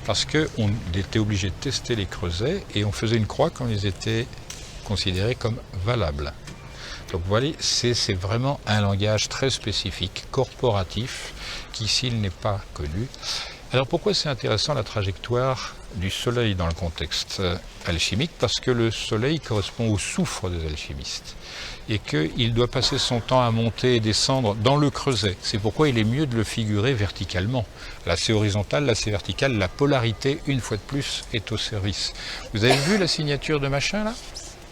Parce qu'on était obligé de tester les creusets et on faisait une croix quand ils étaient considérés comme valables. Donc vous voyez, c'est vraiment un langage très spécifique, corporatif, qui ici n'est pas connu. Alors pourquoi c'est intéressant la trajectoire du soleil dans le contexte alchimique? Parce que le soleil correspond au soufre des alchimistes et qu'il doit passer son temps à monter et descendre dans le creuset. C'est pourquoi il est mieux de le figurer verticalement. Là c'est horizontal, là c'est vertical, la polarité, une fois de plus, est au service. Vous avez vu la signature de machin là?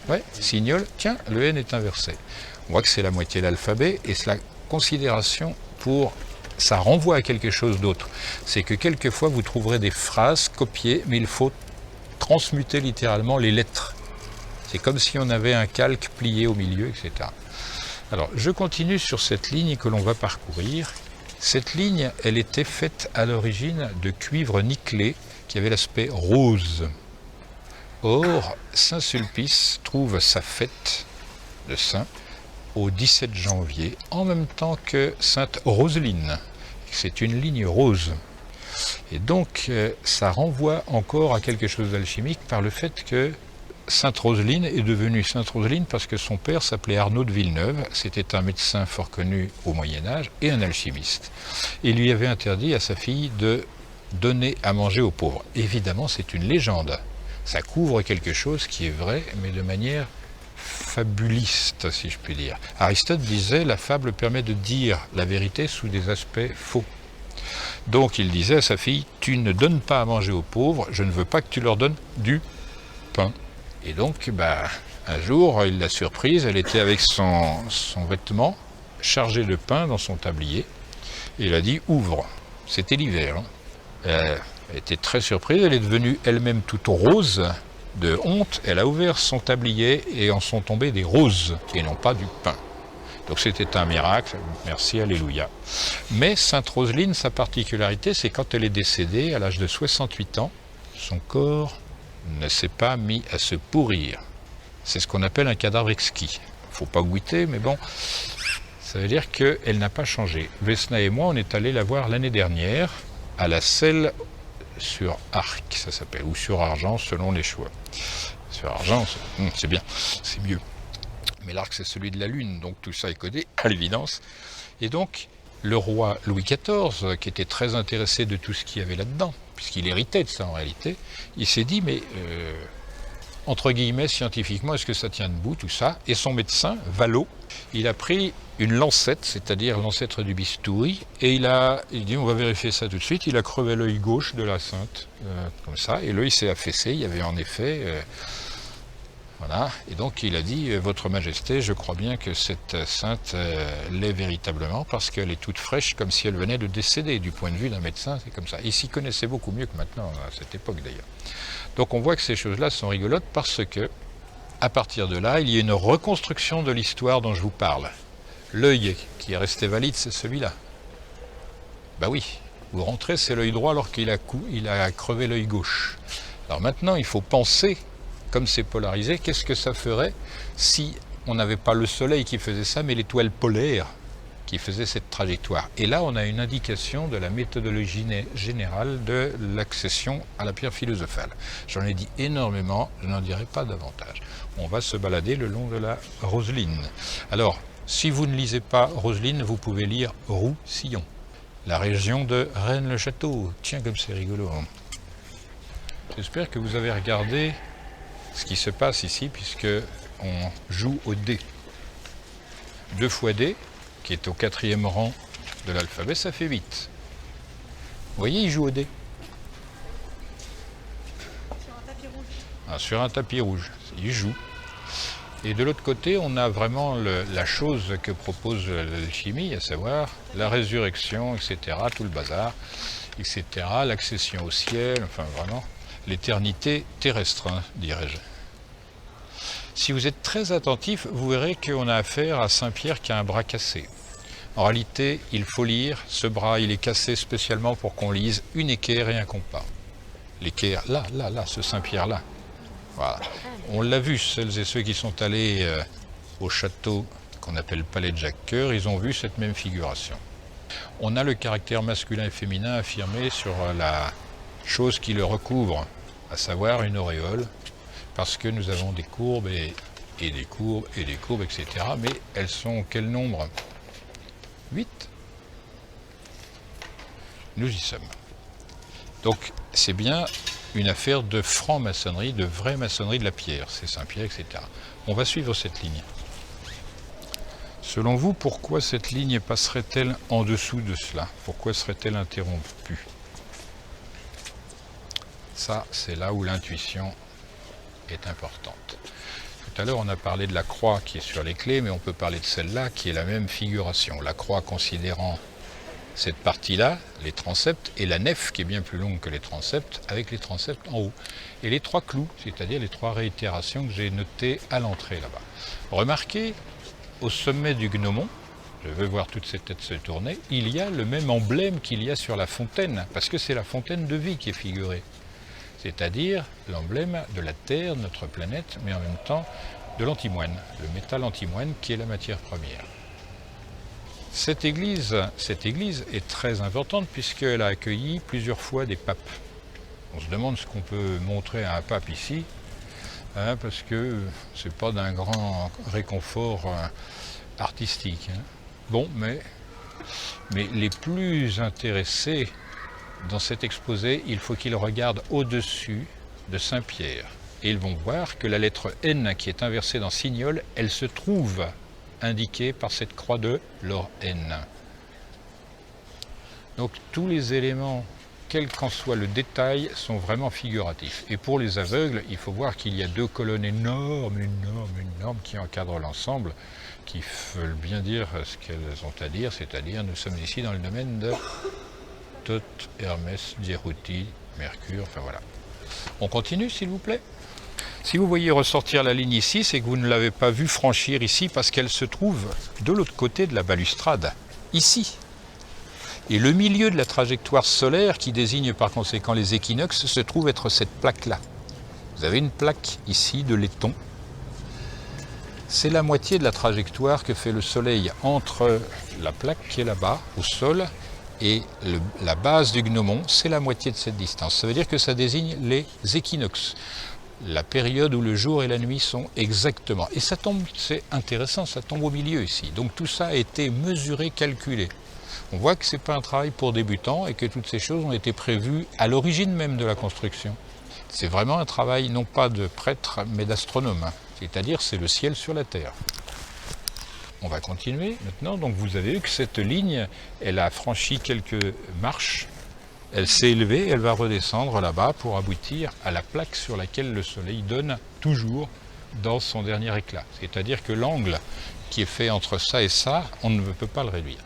Ouais, Signol, tiens, le N est inversé. On voit que c'est la moitié de l'alphabet et c'est la considération pour... Ça renvoie à quelque chose d'autre. C'est que quelquefois vous trouverez des phrases copiées, mais il faut transmuter littéralement les lettres. C'est comme si on avait un calque plié au milieu, etc. Alors, je continue sur cette ligne que l'on va parcourir. Cette ligne, elle était faite à l'origine de cuivre nickelé qui avait l'aspect rose. Or, Saint-Sulpice trouve sa fête de saint au 17 janvier, en même temps que Sainte Roseline. C'est une ligne rose. Et donc, ça renvoie encore à quelque chose d'alchimique par le fait que Sainte Roseline est devenue Sainte Roseline parce que son père s'appelait Arnaud de Villeneuve. C'était un médecin fort connu au Moyen-Âge et un alchimiste. Il lui avait interdit à sa fille de donner à manger aux pauvres. Évidemment, c'est une légende. Ça couvre quelque chose qui est vrai, mais de manière fabuliste, si je puis dire. Aristote disait, la fable permet de dire la vérité sous des aspects faux. Donc il disait à sa fille, tu ne donnes pas à manger aux pauvres, je ne veux pas que tu leur donnes du pain. Et donc, un jour, il l'a surprise, elle était avec son vêtement chargé de pain dans son tablier, et il a dit, ouvre. C'était l'hiver. Elle était très surprise, elle est devenue elle-même toute rose, de honte, elle a ouvert son tablier et en sont tombés des roses et non pas du pain. Donc c'était un miracle, merci, alléluia. Mais Sainte Roseline, sa particularité, c'est quand elle est décédée à l'âge de 68 ans, son corps ne s'est pas mis à se pourrir. C'est ce qu'on appelle un cadavre exquis. Il ne faut pas goûter, mais bon, ça veut dire qu'elle n'a pas changé. Vesna et moi, on est allés la voir l'année dernière à la Selle sur Arc, ça s'appelle, ou sur Argent, selon les choix. Sur Argent, c'est bien, c'est mieux. Mais l'Arc, c'est celui de la Lune, donc tout ça est codé, à l'évidence. Et donc, le roi Louis XIV, qui était très intéressé de tout ce qu'il y avait là-dedans, puisqu'il héritait de ça en réalité, il s'est dit, mais entre guillemets, scientifiquement, est-ce que ça tient debout, tout ça? Et son médecin, Vallot, il a pris une lancette, c'est-à-dire l'ancêtre du bistouri, et il dit, on va vérifier ça tout de suite. Il a crevé l'œil gauche de la sainte, comme ça, et l'œil s'est affaissé. Il y avait en effet... voilà, et donc il a dit, Votre Majesté, je crois bien que cette sainte l'est véritablement, parce qu'elle est toute fraîche, comme si elle venait de décéder. Du point de vue d'un médecin, c'est comme ça. Il s'y connaissait beaucoup mieux que maintenant, à cette époque d'ailleurs. Donc on voit que ces choses-là sont rigolotes, parce que, à partir de là, il y a une reconstruction de l'histoire dont je vous parle. L'œil qui est resté valide, c'est celui-là. Ben oui, vous rentrez, c'est l'œil droit, alors qu'il a crevé l'œil gauche. Alors maintenant, il faut penser... Comme c'est polarisé, qu'est-ce que ça ferait si on n'avait pas le soleil qui faisait ça, mais l'étoile polaire qui faisait cette trajectoire? Et là, on a une indication de la méthodologie générale de l'accession à la pierre philosophale. J'en ai dit énormément, je n'en dirai pas davantage. On va se balader le long de la Roseline. Alors, si vous ne lisez pas Roseline, vous pouvez lire Roussillon, la région de Rennes-le-Château. Tiens, comme c'est rigolo. Hein. J'espère que vous avez regardé ce qui se passe ici, puisque on joue au dé. 2 fois dé, qui est au 4e rang de l'alphabet, ça fait 8. Vous voyez, il joue au dé. Sur un tapis rouge. Ah, sur un tapis rouge, il joue. Et de l'autre côté, on a vraiment la chose que propose l'alchimie, à savoir la résurrection, etc., tout le bazar, etc., l'accession au ciel, enfin vraiment... l'éternité terrestre, hein, dirais-je. Si vous êtes très attentif, vous verrez qu'on a affaire à Saint-Pierre qui a un bras cassé. En réalité, il faut lire, ce bras, il est cassé spécialement pour qu'on lise une équerre et un compas. L'équerre, là, ce Saint-Pierre-là. Voilà. On l'a vu, celles et ceux qui sont allés au château qu'on appelle Palais de Jacques-Cœur, ils ont vu cette même figuration. On a le caractère masculin et féminin affirmé sur la chose qui le recouvre, à savoir une auréole, parce que nous avons des courbes et des courbes et des courbes, etc. Mais elles sont quel nombre? 8. Nous y sommes. Donc c'est bien une affaire de franc-maçonnerie, de vraie maçonnerie de la pierre, c'est Saint-Pierre, etc. On va suivre cette ligne. Selon vous, pourquoi cette ligne passerait-elle en dessous de cela? Pourquoi serait-elle interrompue? Ça, c'est là où l'intuition est importante. Tout à l'heure, on a parlé de la croix qui est sur les clés, mais on peut parler de celle-là qui est la même figuration. La croix considérant cette partie-là, les transepts, et la nef qui est bien plus longue que les transepts, avec les transepts en haut. Et les 3 clous, c'est-à-dire les 3 réitérations que j'ai notées à l'entrée là-bas. Remarquez, au sommet du gnomon, je veux voir toutes ces têtes se tourner, il y a le même emblème qu'il y a sur la fontaine, parce que c'est la fontaine de vie qui est figurée. C'est-à-dire l'emblème de la Terre, notre planète, mais en même temps de l'antimoine, le métal antimoine qui est la matière première. Cette église est très importante puisqu'elle a accueilli plusieurs fois des papes. On se demande ce qu'on peut montrer à un pape ici, hein, parce que c'est pas d'un grand réconfort artistique. Hein. Bon, mais les plus intéressés dans cet exposé, il faut qu'ils regardent au-dessus de Saint-Pierre. Et ils vont voir que la lettre N qui est inversée dans Signol, elle se trouve indiquée par cette croix de Lorraine. Donc tous les éléments, quel qu'en soit le détail, sont vraiment figuratifs. Et pour les aveugles, il faut voir qu'il y a 2 colonnes énormes qui encadrent l'ensemble, qui veulent bien dire ce qu'elles ont à dire, c'est-à-dire nous sommes ici dans le domaine de Thoth, Hermès, Djerouti, Mercure, enfin voilà. On continue s'il vous plaît. Si vous voyez ressortir la ligne ici, c'est que vous ne l'avez pas vue franchir ici parce qu'elle se trouve de l'autre côté de la balustrade, ici. Et le milieu de la trajectoire solaire, qui désigne par conséquent les équinoxes, se trouve être cette plaque-là. Vous avez une plaque ici de laiton. C'est la moitié de la trajectoire que fait le Soleil entre la plaque qui est là-bas, au sol, et la base du gnomon, c'est la moitié de cette distance. Ça veut dire que ça désigne les équinoxes, la période où le jour et la nuit sont exactement. Et ça tombe, c'est intéressant, ça tombe au milieu ici. Donc tout ça a été mesuré, calculé. On voit que ce n'est pas un travail pour débutants et que toutes ces choses ont été prévues à l'origine même de la construction. C'est vraiment un travail non pas de prêtre mais d'astronome, c'est-à-dire c'est le ciel sur la terre. On va continuer maintenant, donc vous avez vu que cette ligne, elle a franchi quelques marches, elle s'est élevée, elle va redescendre là-bas pour aboutir à la plaque sur laquelle le soleil donne toujours dans son dernier éclat. C'est-à-dire que l'angle qui est fait entre ça et ça, on ne peut pas le réduire.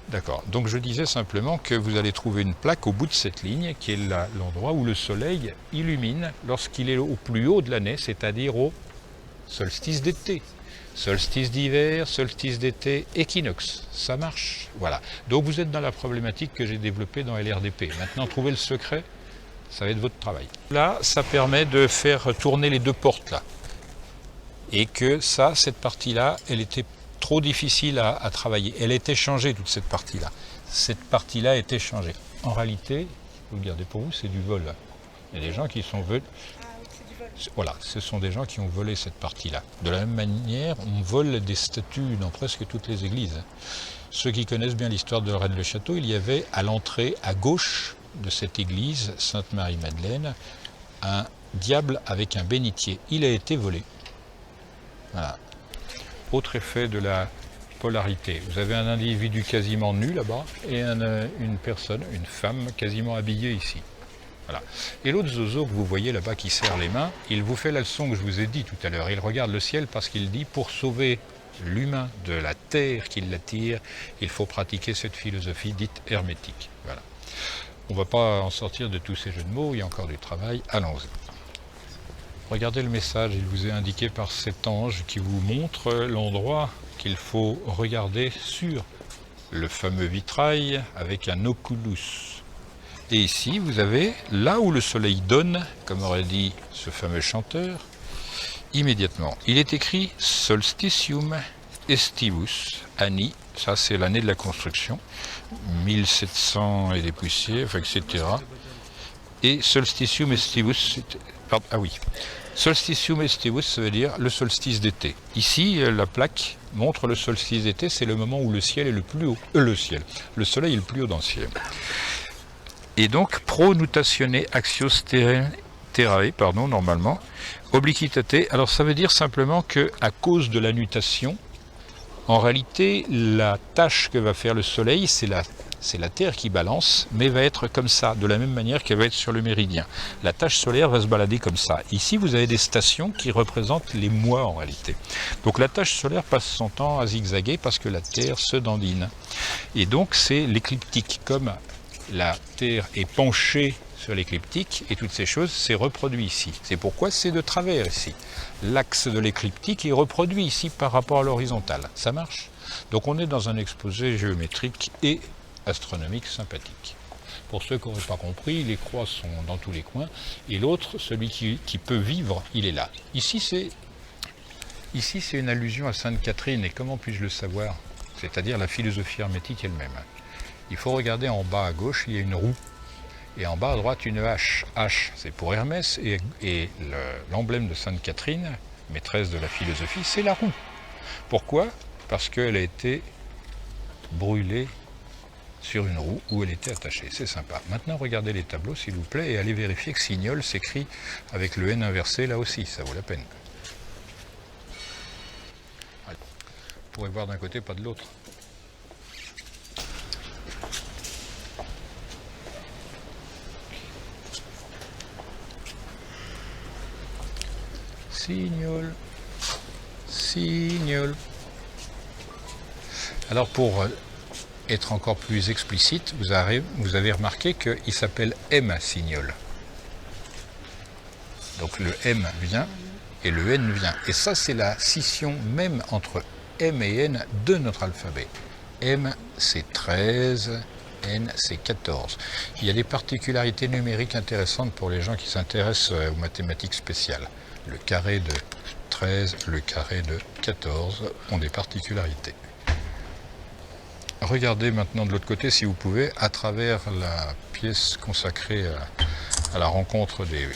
D'accord, donc je disais simplement que vous allez trouver une plaque au bout de cette ligne qui est l'endroit où le soleil illumine lorsqu'il est au plus haut de l'année, c'est-à-dire au solstice d'été. Solstice d'hiver, solstice d'été, équinoxe, ça marche. Voilà. Donc vous êtes dans la problématique que j'ai développée dans LRDP. Maintenant, trouver le secret, ça va être votre travail. Là, ça permet de faire tourner les deux portes là. Et que ça, cette partie-là, elle était trop difficile à travailler. Elle a été changée, toute cette partie-là. Cette partie-là a été changée. En réalité, vous le gardez pour vous, c'est du vol. Il y a des gens qui sont volés. Voilà, ce sont des gens qui ont volé cette partie-là. De la même manière, on vole des statues dans presque toutes les églises. Ceux qui connaissent bien l'histoire de Rennes-le-Château, il y avait à l'entrée, à gauche de cette église, Sainte-Marie-Madeleine, un diable avec un bénitier. Il a été volé. Voilà. Autre effet de la polarité. Vous avez un individu quasiment nu là-bas et une personne, une femme quasiment habillée ici. Voilà. Et l'autre zozo que vous voyez là-bas qui serre les mains, il vous fait la leçon que je vous ai dit tout à l'heure. Il regarde le ciel parce qu'il dit pour sauver l'humain de la terre qui l'attire, il faut pratiquer cette philosophie dite hermétique. Voilà. On ne va pas en sortir de tous ces jeux de mots, il y a encore du travail, allons-y. Regardez le message, il vous est indiqué par cet ange qui vous montre l'endroit qu'il faut regarder sur le fameux vitrail avec un oculus. Et ici, vous avez là où le soleil donne, comme aurait dit ce fameux chanteur, immédiatement. Il est écrit Solstitium Estivus Anni, ça c'est l'année de la construction, 1700 et des poussières, etc. Et Solstitium Estivus, Solstitium Estivus, ça veut dire le solstice d'été. Ici, la plaque montre le solstice d'été, c'est le moment où le ciel est le plus haut, le soleil est le plus haut dans le ciel. Et donc, pronutatione axios terrae, normalement, obliquitate. Alors, ça veut dire simplement que à cause de la nutation, en réalité, la tâche que va faire le soleil, c'est la Terre qui balance, mais va être comme ça, de la même manière qu'elle va être sur le méridien. La tâche solaire va se balader comme ça. Ici, vous avez des stations qui représentent les mois, en réalité. Donc, la tâche solaire passe son temps à zigzaguer parce que la Terre se dandine. Et donc, c'est l'écliptique, comme la Terre est penchée sur l'écliptique et toutes ces choses, c'est reproduit ici. C'est pourquoi c'est de travers ici. L'axe de l'écliptique est reproduit ici par rapport à l'horizontale. Ça marche? Donc on est dans un exposé géométrique et astronomique sympathique. Pour ceux qui n'auraient pas compris, les croix sont dans tous les coins et l'autre, celui qui peut vivre, il est là. Ici, c'est une allusion à Sainte Catherine et comment puis-je le savoir? C'est-à-dire la philosophie hermétique elle-même. Il faut regarder en bas à gauche, il y a une roue. Et en bas à droite, une hache. Hache, c'est pour Hermès. Et l'emblème de Sainte Catherine, maîtresse de la philosophie, c'est la roue. Pourquoi? Parce qu'elle a été brûlée sur une roue où elle était attachée. C'est sympa. Maintenant, regardez les tableaux, s'il vous plaît, et allez vérifier que Signol s'écrit avec le N inversé là aussi. Ça vaut la peine. Allez. Vous pourrez voir d'un côté, pas de l'autre. Signol. Alors pour être encore plus explicite, vous avez remarqué qu'il s'appelle M Signol. Donc le M vient et le N vient. Et ça c'est la scission même entre M et N de notre alphabet. M c'est 13, N c'est 14. Il y a des particularités numériques intéressantes pour les gens qui s'intéressent aux mathématiques spéciales. Le carré de 13, le carré de 14 ont des particularités. Regardez maintenant de l'autre côté, si vous pouvez, à travers la pièce consacrée à la rencontre des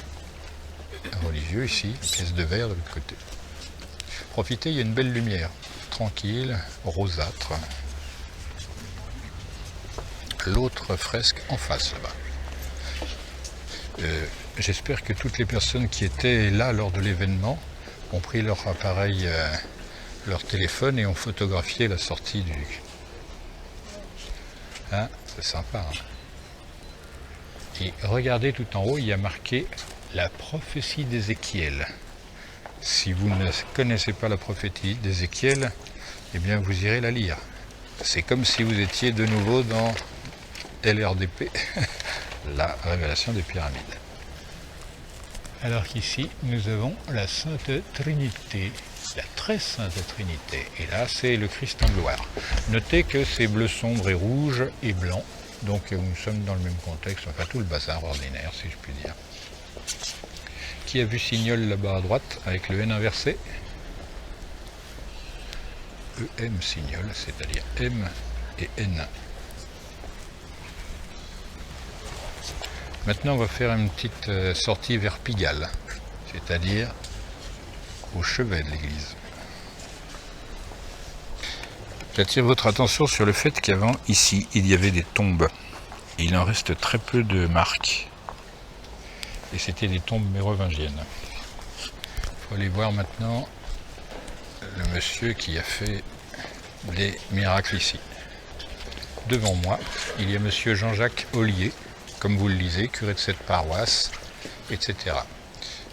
religieux, ici, une pièce de verre de l'autre côté. Profitez, il y a une belle lumière, tranquille, rosâtre. L'autre fresque en face, là-bas. j'espère que toutes les personnes qui étaient là lors de l'événement ont pris leur appareil, leur téléphone et ont photographié la sortie du... Hein, c'est sympa. Hein. Et regardez tout en haut, il y a marqué la prophétie d'Ézéchiel. Si vous ne connaissez pas la prophétie d'Ézéchiel, eh bien vous irez la lire. C'est comme si vous étiez de nouveau dans LRDP, la révélation des pyramides. Alors qu'ici, nous avons la Sainte Trinité, la très Sainte Trinité. Et là, c'est le Christ en gloire. Notez que c'est bleu sombre et rouge et blanc. Donc nous sommes dans le même contexte, enfin tout le bazar ordinaire, si je puis dire. Qui a vu Signol là-bas à droite, avec le N inversé? EM Signol, c'est-à-dire M et N. Maintenant, on va faire une petite sortie vers Pigalle, c'est-à-dire au chevet de l'église. J'attire votre attention sur le fait qu'avant, ici, il y avait des tombes. Il en reste très peu de marques. Et c'était des tombes mérovingiennes. Il faut aller voir maintenant le monsieur qui a fait des miracles ici. Devant moi, il y a monsieur Jean-Jacques Ollier, comme vous le lisez, curé de cette paroisse, etc.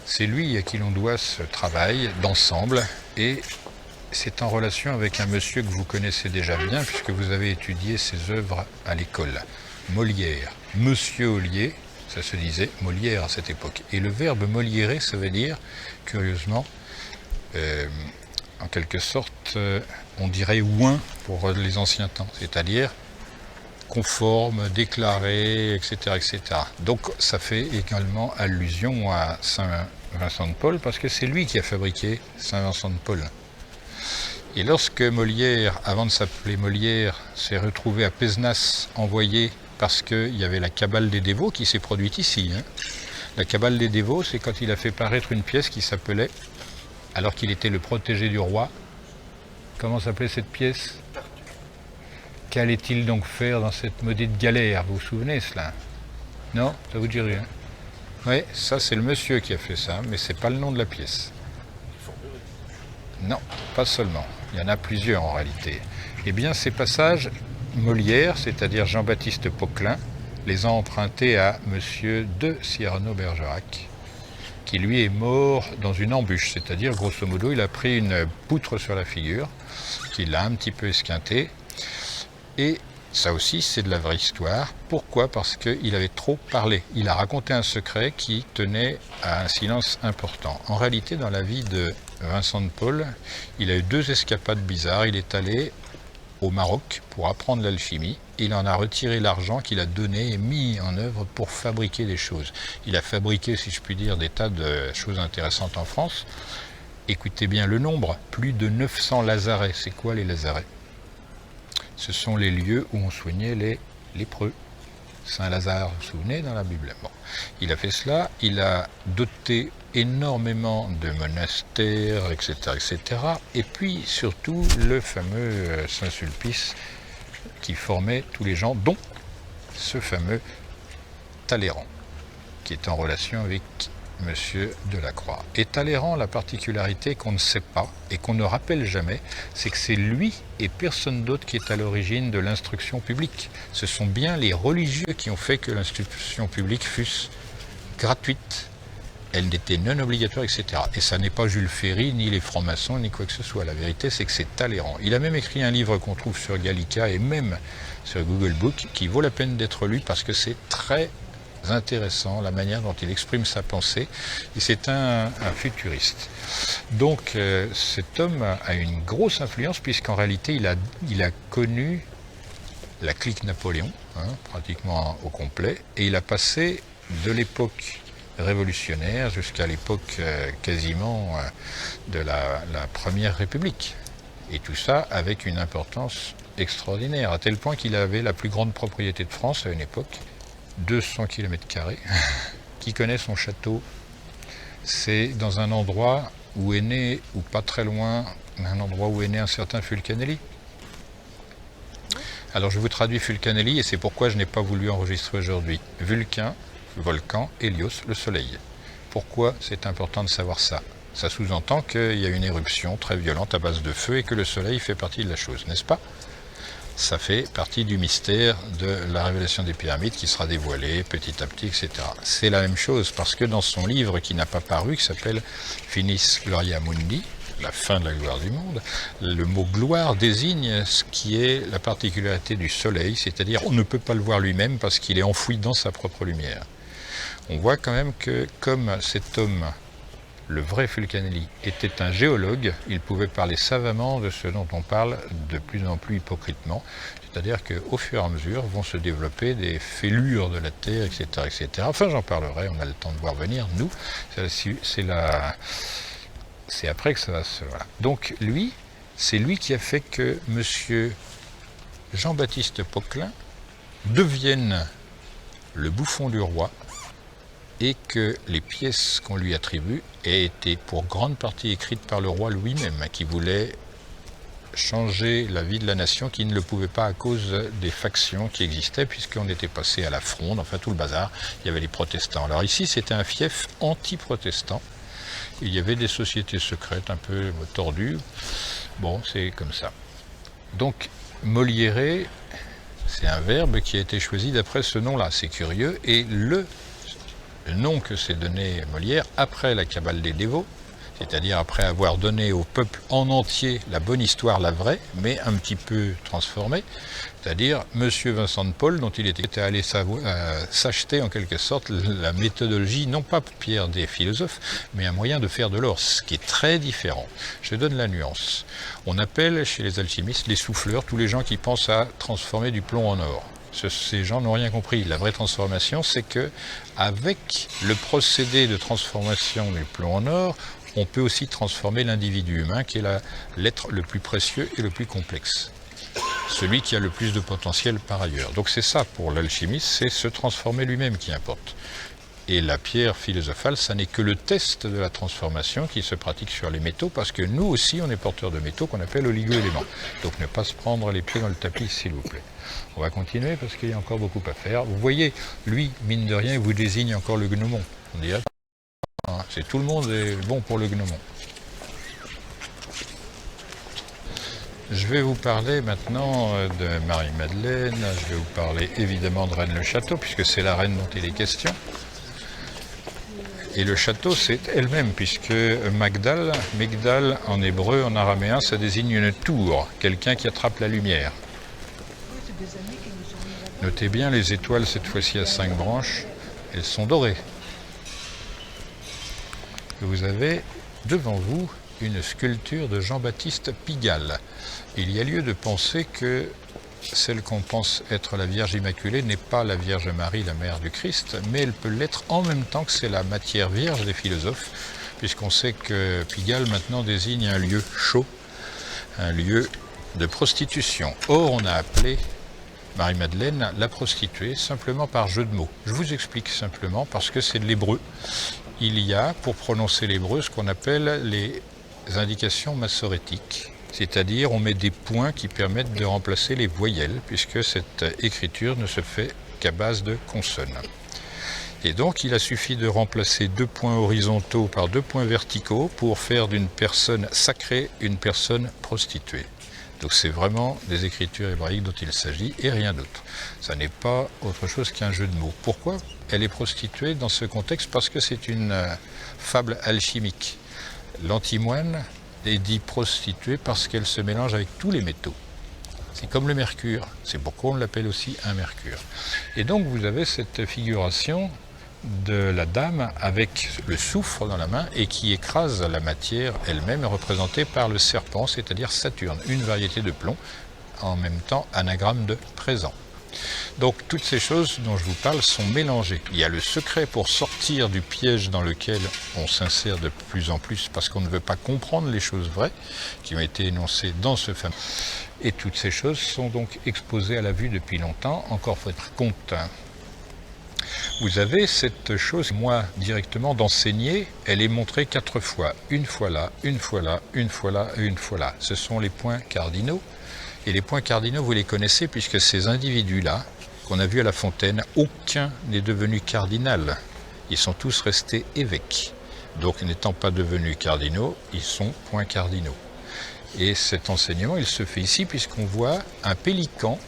C'est lui à qui l'on doit ce travail d'ensemble et c'est en relation avec un monsieur que vous connaissez déjà bien puisque vous avez étudié ses œuvres à l'école. Molière. Monsieur Ollier, ça se disait Molière à cette époque. Et le verbe moliérer, ça veut dire, curieusement, en quelque sorte, on dirait ouin pour les anciens temps, c'est-à-dire conforme, déclaré, etc., etc. Donc ça fait également allusion à Saint Vincent de Paul parce que c'est lui qui a fabriqué Saint Vincent de Paul. Et lorsque Molière, avant de s'appeler Molière, s'est retrouvé à Pézenas envoyé parce qu'il y avait la cabale des dévots qui s'est produite ici. Hein. La cabale des dévots, c'est quand il a fait paraître une pièce qui s'appelait, alors qu'il était le protégé du roi, comment s'appelait cette pièce ? Qu'allait-il donc faire dans cette maudite galère? Vous vous souvenez cela? Non? Ça vous dit rien? Oui, ça c'est le monsieur qui a fait ça, mais c'est pas le nom de la pièce. Non, pas seulement. Il y en a plusieurs en réalité. Eh bien, ces passages, Molière, c'est-à-dire Jean-Baptiste Poquelin, les a empruntés à monsieur de Cyrano-Bergerac, qui lui est mort dans une embûche, c'est-à-dire, grosso modo, il a pris une poutre sur la figure, qu'il a un petit peu esquinté, et ça aussi, c'est de la vraie histoire. Pourquoi? Parce qu'il avait trop parlé. Il a raconté un secret qui tenait à un silence important. En réalité, dans la vie de Vincent de Paul, il a eu 2 escapades bizarres. Il est allé au Maroc pour apprendre l'alchimie. Il en a retiré l'argent qu'il a donné et mis en œuvre pour fabriquer des choses. Il a fabriqué, si je puis dire, des tas de choses intéressantes en France. Écoutez bien le nombre, plus de 900 lazarets. C'est quoi les lazarets? Ce sont les lieux où on soignait les lépreux. Saint-Lazare, vous vous souvenez, dans la Bible. Bon. Il a fait cela, il a doté énormément de monastères, etc., etc. Et puis, surtout, le fameux Saint-Sulpice qui formait tous les gens, dont ce fameux Talleyrand, qui est en relation avec Monsieur Delacroix. Et Talleyrand, la particularité qu'on ne sait pas et qu'on ne rappelle jamais, c'est que c'est lui et personne d'autre qui est à l'origine de l'instruction publique. Ce sont bien les religieux qui ont fait que l'instruction publique fût gratuite. Elle n'était non obligatoire, etc. Et ça n'est pas Jules Ferry, ni les francs-maçons, ni quoi que ce soit. La vérité, c'est que c'est Talleyrand. Il a même écrit un livre qu'on trouve sur Gallica et même sur Google Book, qui vaut la peine d'être lu parce que c'est très intéressant la manière dont il exprime sa pensée et c'est un futuriste. Donc cet homme a une grosse influence puisqu'en réalité il a connu la clique Napoléon, hein, pratiquement au complet, et il a passé de l'époque révolutionnaire jusqu'à l'époque quasiment de la Première République. Et tout ça avec une importance extraordinaire, à tel point qu'il avait la plus grande propriété de France à une époque, 200 km². Qui connaît son château? C'est dans un endroit où est né, ou pas très loin, un endroit où est né un certain Fulcanelli. Alors je vous traduis Fulcanelli et c'est pourquoi je n'ai pas voulu enregistrer aujourd'hui. Vulcain, volcan, Hélios, le Soleil. Pourquoi c'est important de savoir ça? Ça sous-entend qu'il y a une éruption très violente à base de feu et que le Soleil fait partie de la chose, n'est-ce pas? Ça fait partie du mystère de la révélation des pyramides qui sera dévoilé petit à petit, etc. C'est la même chose parce que dans son livre qui n'a pas paru, qui s'appelle Finis Gloria Mundi, la fin de la gloire du monde, le mot gloire désigne ce qui est la particularité du Soleil, c'est-à-dire on ne peut pas le voir lui-même parce qu'il est enfoui dans sa propre lumière. On voit quand même que comme cet homme, le vrai Fulcanelli, était un géologue, il pouvait parler savamment de ce dont on parle de plus en plus hypocritement, c'est-à-dire qu'au fur et à mesure vont se développer des fêlures de la Terre, etc. etc. Enfin, j'en parlerai, on a le temps de voir venir, nous, c'est après que ça va se... Voilà. Donc lui, c'est lui qui a fait que M. Jean-Baptiste Poquelin devienne le bouffon du roi, et que les pièces qu'on lui attribue aient été pour grande partie écrites par le roi lui-même, qui voulait changer la vie de la nation, qui ne le pouvait pas à cause des factions qui existaient, puisqu'on était passé à la fronde, enfin tout le bazar, il y avait les protestants. Alors ici, c'était un fief anti-protestant, il y avait des sociétés secrètes un peu tordues, bon, c'est comme ça. Donc, Moliere, c'est un verbe qui a été choisi d'après ce nom-là, c'est curieux, et le nom que s'est donné Molière après la cabale des dévots, c'est-à-dire après avoir donné au peuple en entier la bonne histoire, la vraie, mais un petit peu transformée, c'est-à-dire Monsieur Vincent de Paul, dont il était allé s'acheter en quelque sorte la méthodologie, non pas Pierre des philosophes, mais un moyen de faire de l'or, ce qui est très différent. Je donne la nuance. On appelle chez les alchimistes les souffleurs tous les gens qui pensent à transformer du plomb en or. Ces gens n'ont rien compris. La vraie transformation, c'est que avec le procédé de transformation du plomb en or, on peut aussi transformer l'individu humain, qui est l'être le plus précieux et le plus complexe. Celui qui a le plus de potentiel par ailleurs. Donc c'est ça pour l'alchimiste, c'est se transformer lui-même qui importe. Et la pierre philosophale, ça n'est que le test de la transformation qui se pratique sur les métaux, parce que nous aussi, on est porteurs de métaux qu'on appelle oligo-éléments. Donc ne pas se prendre les pieds dans le tapis, s'il vous plaît. On va continuer parce qu'il y a encore beaucoup à faire. Vous voyez, lui, mine de rien, il vous désigne encore le gnomon. On dirait, c'est tout le monde est bon pour le gnomon. Je vais vous parler maintenant de Marie-Madeleine, je vais vous parler évidemment de Rennes-le-Château, puisque c'est la reine dont il est question. Et le château, c'est elle-même, puisque Magdal en hébreu, en araméen, ça désigne une tour, quelqu'un qui attrape la lumière. Notez bien les étoiles, cette fois-ci à 5 branches, elles sont dorées. Vous avez devant vous une sculpture de Jean-Baptiste Pigalle. Il y a lieu de penser que celle qu'on pense être la Vierge Immaculée n'est pas la Vierge Marie, la mère du Christ, mais elle peut l'être en même temps que c'est la matière vierge des philosophes, puisqu'on sait que Pigalle maintenant désigne un lieu chaud, un lieu de prostitution. Or, on a appelé Marie-Madeleine la prostituée simplement par jeu de mots. Je vous explique simplement parce que c'est de l'hébreu. Il y a, pour prononcer l'hébreu, ce qu'on appelle les indications massorétiques. C'est-à-dire, on met des points qui permettent de remplacer les voyelles, puisque cette écriture ne se fait qu'à base de consonnes. Et donc, il a suffi de remplacer 2 points horizontaux par 2 points verticaux pour faire d'une personne sacrée une personne prostituée. Donc, c'est vraiment des écritures hébraïques dont il s'agit et rien d'autre. Ça n'est pas autre chose qu'un jeu de mots. Pourquoi elle est prostituée dans ce contexte? Parce que c'est une fable alchimique. L'antimoine est dit prostituée parce qu'elle se mélange avec tous les métaux. C'est comme le mercure, c'est pourquoi on l'appelle aussi un mercure. Et donc vous avez cette figuration de la dame avec le soufre dans la main et qui écrase la matière elle-même, représentée par le serpent, c'est-à-dire Saturne, une variété de plomb, en même temps anagramme de présent. Donc toutes ces choses dont je vous parle sont mélangées. Il y a le secret pour sortir du piège dans lequel on s'insère de plus en plus parce qu'on ne veut pas comprendre les choses vraies qui ont été énoncées dans ce fameux. Et toutes ces choses sont donc exposées à la vue depuis longtemps. Encore faut être compte. Vous avez cette chose, moi directement d'enseigner, elle est montrée 4 fois. Une fois là, une fois là, une fois là et une fois là. Ce sont les points cardinaux. Et les points cardinaux, vous les connaissez puisque ces individus-là qu'on a vus à La Fontaine, aucun n'est devenu cardinal. Ils sont tous restés évêques. Donc, n'étant pas devenus cardinaux, ils sont point cardinaux. Et cet enseignement, il se fait ici puisqu'on voit un pélican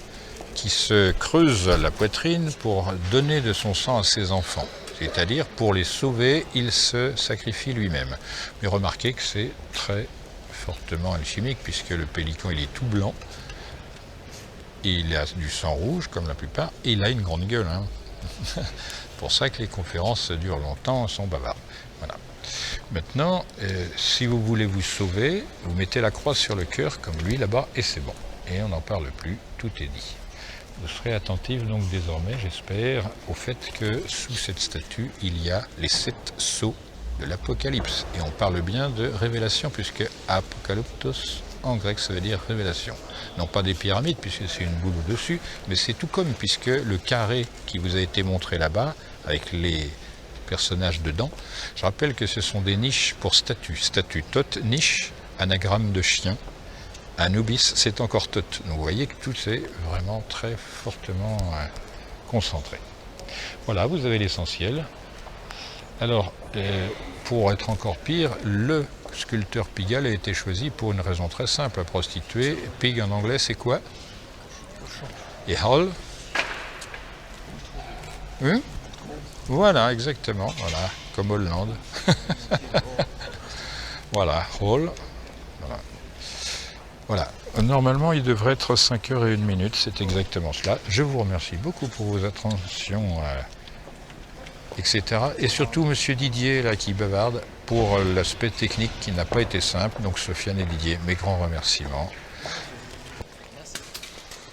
qui se creuse la poitrine pour donner de son sang à ses enfants. C'est-à-dire, pour les sauver, il se sacrifie lui-même. Mais remarquez que c'est très fortement alchimique puisque le pélican, il est tout blanc. Il a du sang rouge, comme la plupart, et il a une grande gueule. C'est pour ça que les conférences durent longtemps, sont bavardes. Voilà. Maintenant, si vous voulez vous sauver, vous mettez la croix sur le cœur, comme lui là-bas, et c'est bon. Et on n'en parle plus, tout est dit. Vous serez attentifs donc désormais, j'espère, au fait que sous cette statue, il y a les 7 sceaux de l'Apocalypse. Et on parle bien de révélation, puisque apocalyptos, en grec, ça veut dire révélation. Non pas des pyramides, puisque c'est une boule au-dessus, mais c'est tout comme, puisque le carré qui vous a été montré là-bas, avec les personnages dedans, je rappelle que ce sont des niches pour statues. Statue tot, niche, anagramme de chien. Anubis, c'est encore tot. Donc vous voyez que tout est vraiment très fortement concentré. Voilà, vous avez l'essentiel. Alors, pour être encore pire, le sculpteur Pigalle a été choisi pour une raison très simple, la prostituée. Pig en anglais, c'est quoi? Et Hall? Voilà, exactement, voilà, comme Hollande. Voilà, Hall. Voilà. Voilà. Normalement, il devrait être 5h01, c'est exactement cela. Je vous remercie beaucoup pour vos attentions, etc. Et surtout, monsieur Didier, là, qui bavarde, pour l'aspect technique qui n'a pas été simple. Donc, Sofiane et Didier, mes grands remerciements.